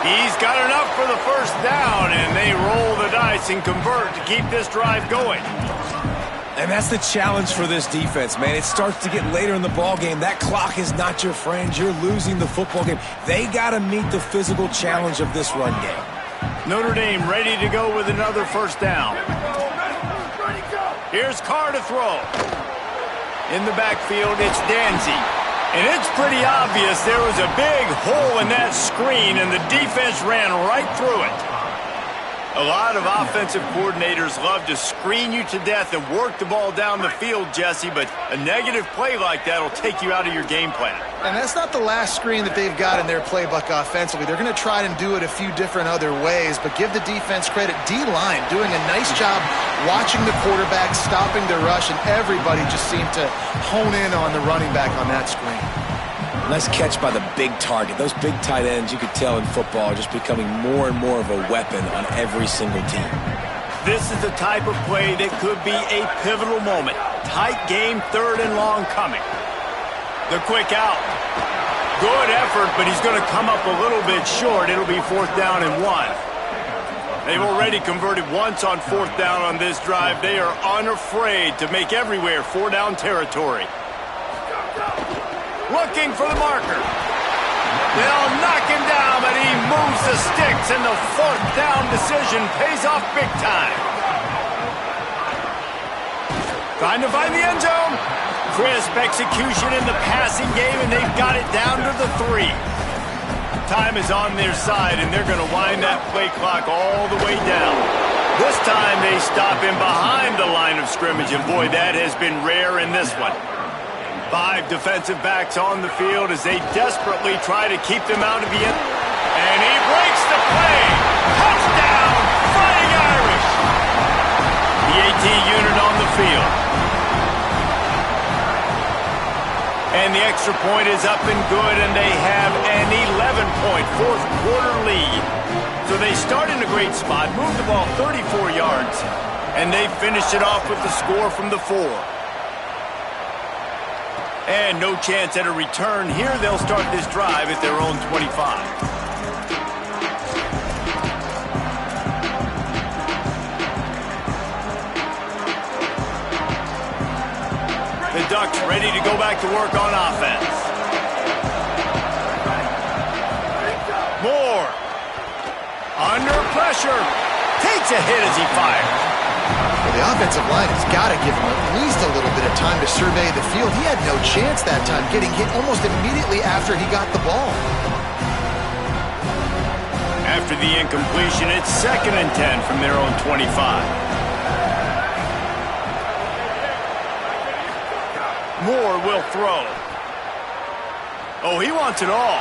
He's got enough for the first down, and they roll the dice and convert to keep this drive going. And that's the challenge for this defense, man. It starts to get later in the ball game. That clock is not your friend. You're losing the football game. They got to meet the physical challenge of this run game. Notre Dame ready to go with another first down. Here's Carr to throw. In the backfield, it's Danzy. And it's pretty obvious there was a big hole in that screen, and the defense ran right through it. A lot of offensive coordinators love to screen you to death and work the ball down the field, Jesse, but a negative play like that will take you out of your game plan. And that's not the last screen that they've got in their playbook offensively. They're going to try and do it a few different other ways, but give the defense credit. D-line doing a nice job watching the quarterback, stopping the rush, and everybody just seemed to hone in on the running back on that screen. Nice catch by the big target. Those big tight ends, you could tell in football, are just becoming more and more of a weapon on every single team. This is the type of play that could be a pivotal moment. Tight game, third and long coming. The quick out. Good effort, but he's going to come up a little bit short. It'll be fourth down and 1. They've already converted once on fourth down on this drive. They are unafraid to make everywhere four-down territory. Looking for the marker. They'll knock him down, but he moves the sticks, and the fourth down decision pays off big time. Trying to find the end zone. Crisp execution in the passing game, and they've got it down to the 3. Time is on their side, and they're going to wind that play clock all the way down. This time they stop him behind the line of scrimmage, and boy, that has been rare in this one. 5 defensive backs on the field as they desperately try to keep them out of the end. And he breaks the play. Touchdown, Fighting Irish. The AT unit on the field. And the extra point is up and good, and they have an 11-point fourth quarter lead. So they start in a great spot, move the ball 34 yards, and they finish it off with the score from the 4. And no chance at a return here. They'll start this drive at their own 25. The Ducks ready to go back to work on offense. Moore. Under pressure. Takes a hit as he fires. Well, the offensive line has got to give him at least a little bit of time to survey the field. He had no chance that time, getting hit almost immediately after he got the ball. After the incompletion, it's 2nd and 10 from their own 25. Moore will throw. Oh, he wants it all.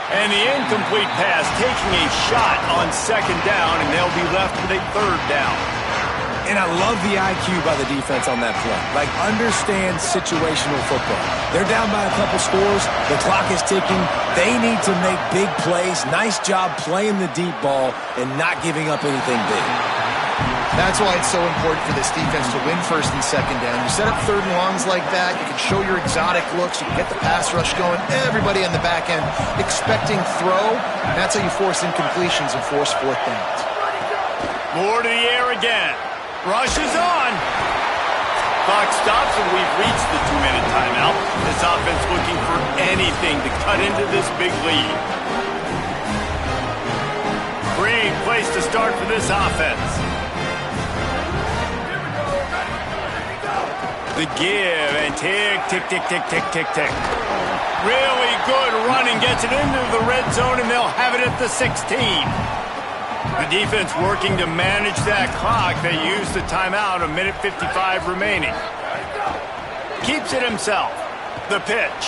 And the incomplete pass taking a shot on 2nd down, and they'll be left with a 3rd down. And I love the IQ by the defense on that play. Like, understand situational football. They're down by a couple scores. The clock is ticking. They need to make big plays. Nice job playing the deep ball and not giving up anything big. That's why it's so important for this defense to win 1st and 2nd down. You set up 3rd and longs like that, you can show your exotic looks, you can get the pass rush going, everybody on the back end expecting throw. That's how you force incompletions and force 4th downs. More to the air again. Rush is on. Clock stops, and we've reached the 2-minute timeout. This offense looking for anything to cut into this big lead. Great place to start for this offense. The give, and tick, tick, tick, tick, tick, tick, tick. Really good running, gets it into the red zone, and they'll have it at the 16. The defense working to manage that clock. They use the timeout, 1:55 remaining. Keeps it himself. The pitch.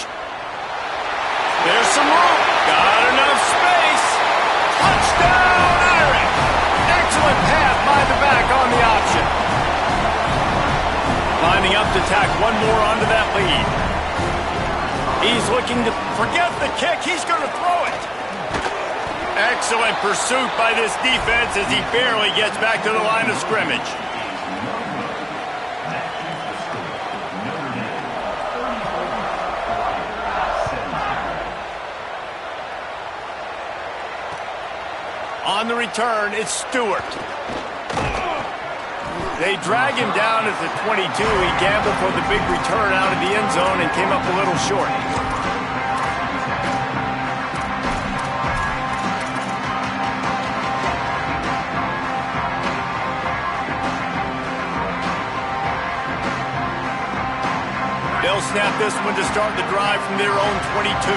There's some room. Got enough space. Touchdown, Irish. Excellent pass by the back on the option. lining up to tack one more onto that lead. He's looking to forget the kick. He's going to throw it. Excellent pursuit by this defense as he barely gets back to the line of scrimmage. On the return, it's Stewart. They drag him down at the 22. He gambled for the big return out of the end zone and came up a little short. They'll snap this one to start the drive from their own 22.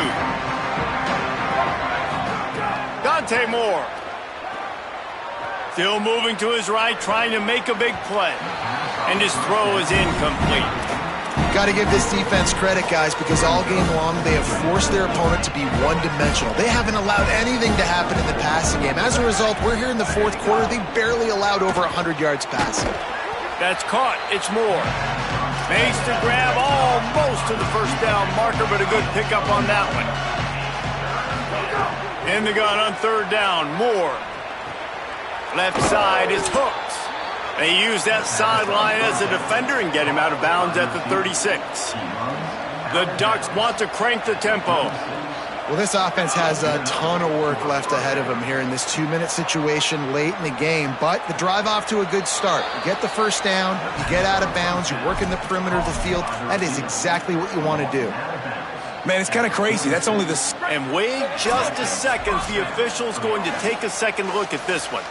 Dante Moore. Still moving to his right, trying to make a big play. And his throw is incomplete. Got to give this defense credit, guys, because all game long they have forced their opponent to be one-dimensional. They haven't allowed anything to happen in the passing game. As a result, we're here in the fourth quarter. They barely allowed over 100 yards passing. That's caught. It's Moore. Makes the grab almost to the first down marker, but a good pickup on that one. In the gun on third down, Moore. Left side is Hooks. They use that sideline as a defender and get him out of bounds at the 36. The Ducks want to crank the tempo. Well, this offense has a ton of work left ahead of them here in this 2-minute situation late in the game, but the drive off to a good start. You get the first down, you get out of bounds, you work in the perimeter of the field. That is exactly what you want to do. Man, it's kind of crazy. That's only the... And wait just a second. The official's going to take a second look at this one.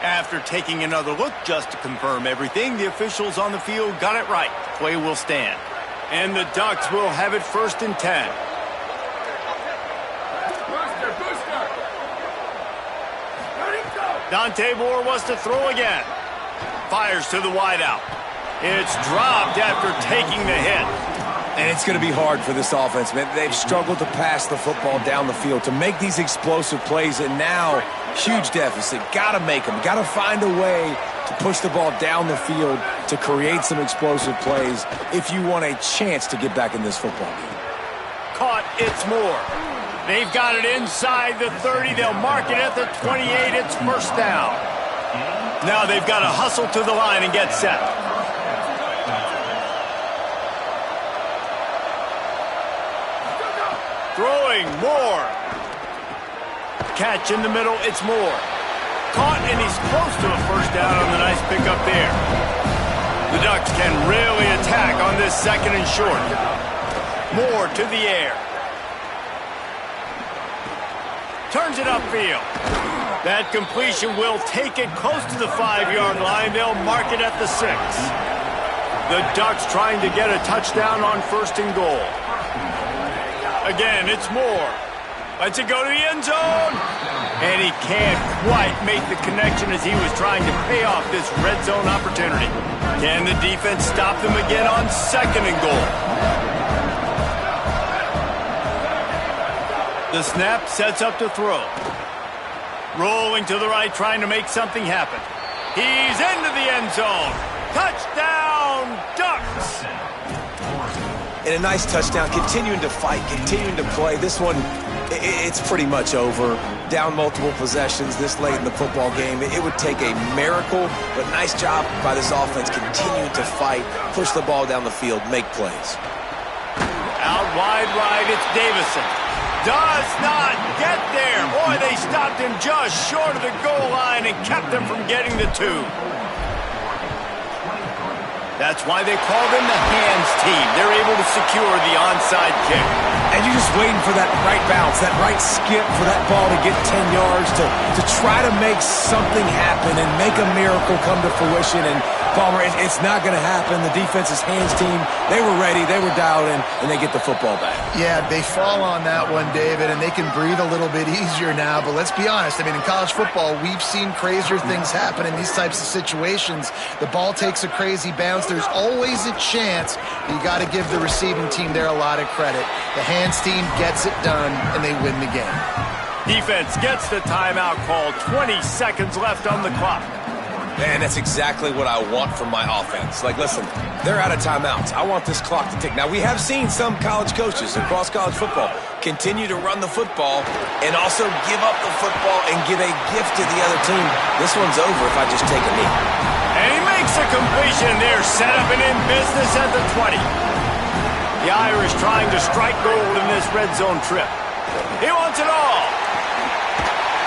After taking another look just to confirm everything, the officials on the field got it right. Play will stand. And the Ducks will have it 1st and 10. Dante Moore wants to throw again. Fires to the wideout. It's dropped after taking the hit. And it's going to be hard for this offense, man. They've struggled to pass the football down the field, to make these explosive plays, and now, huge deficit. Got to make them. Got to find a way to push the ball down the field to create some explosive plays if you want a chance to get back in this football game. Caught, it's Moore. They've got it inside the 30. They'll mark it at the 28. It's first down. Now they've got to hustle to the line and get set. Throwing, Moore. Catch in the middle, it's Moore. Caught, and he's close to a first down on the nice pickup there. The Ducks can really attack on this 2nd and short. Moore to the air. Turns it upfield. That completion will take it close to the 5-yard line. They'll mark it at the 6. The Ducks trying to get a touchdown on 1st and goal. Again, it's Moore. Lets it go to the end zone. And he can't quite make the connection as he was trying to pay off this red zone opportunity. Can the defense stop them again on 2nd and goal? The snap sets up to throw. Rolling to the right, trying to make something happen. He's into the end zone. Touchdown, Ducks! And a nice touchdown, continuing to fight, continuing to play. This one, it's pretty much over. Down multiple possessions this late in the football game. It would take a miracle, but nice job by this offense continuing to fight, push the ball down the field, make plays. Out wide right, it's Davison. Does not get there. Boy, they stopped him just short of the goal line and kept him from getting the 2. That's why they call them the hands team. They're able to secure the onside kick. And you're just waiting for that right bounce, that right skip for that ball to get 10 yards to try to make something happen and make a miracle come to fruition. And Palmer, it's not going to happen. The defense's hands team, they were ready, they were dialed in, and they get the football back. Yeah, they fall on that one, David, and they can breathe a little bit easier now. But let's be honest, I mean, in college football, we've seen crazier things happen in these types of situations. The ball takes a crazy bounce. There's always a chance. You got to give the receiving team there a lot of credit. The hands team gets it done, and they win the game. Defense gets the timeout called. 20 seconds left on the clock. Man, that's exactly what I want from my offense. Like, listen, they're out of timeouts. I want this clock to tick. Now, we have seen some college coaches across college football continue to run the football and also give up the football and give a gift to the other team. This one's over if I just take a knee. And he makes a completion there, set up and in business at the 20. The Irish trying to strike gold in this red zone trip. He wants it all.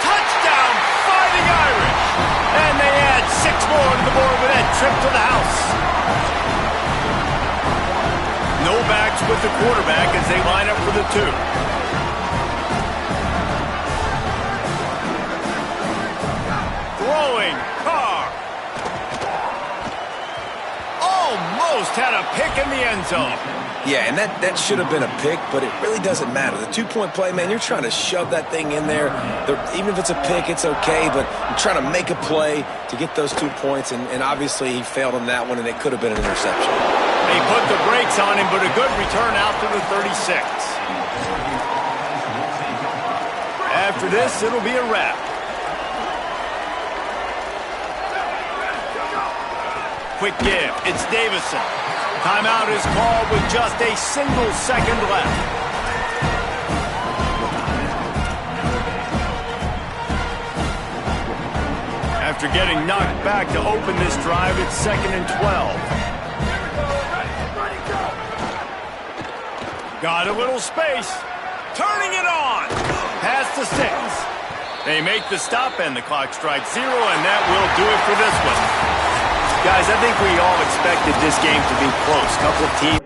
Touchdown, Fighting Irish. And they add 6 more to the board with that trip to the house. No backs with the quarterback as they line up for the 2. Throwing, Carr. Almost had a pick in the end zone. Yeah, and that should have been a pick, but it really doesn't matter. The 2-point play, man, you're trying to shove that thing in there. Even if it's a pick, it's okay, but you're trying to make a play to get those 2 points, and obviously he failed on that one, and it could have been an interception. They put the brakes on him, but a good return out to the 36. After this, it'll be a wrap. Quick give. It's Davison. Timeout is called with just a single second left. After getting knocked back to open this drive, it's 2nd and 12. Got a little space. Turning it on. Past the 6. They make the stop and the clock strikes 0, and that will do it for this one. Guys, I think we all expected this game to be close. Couple of teams.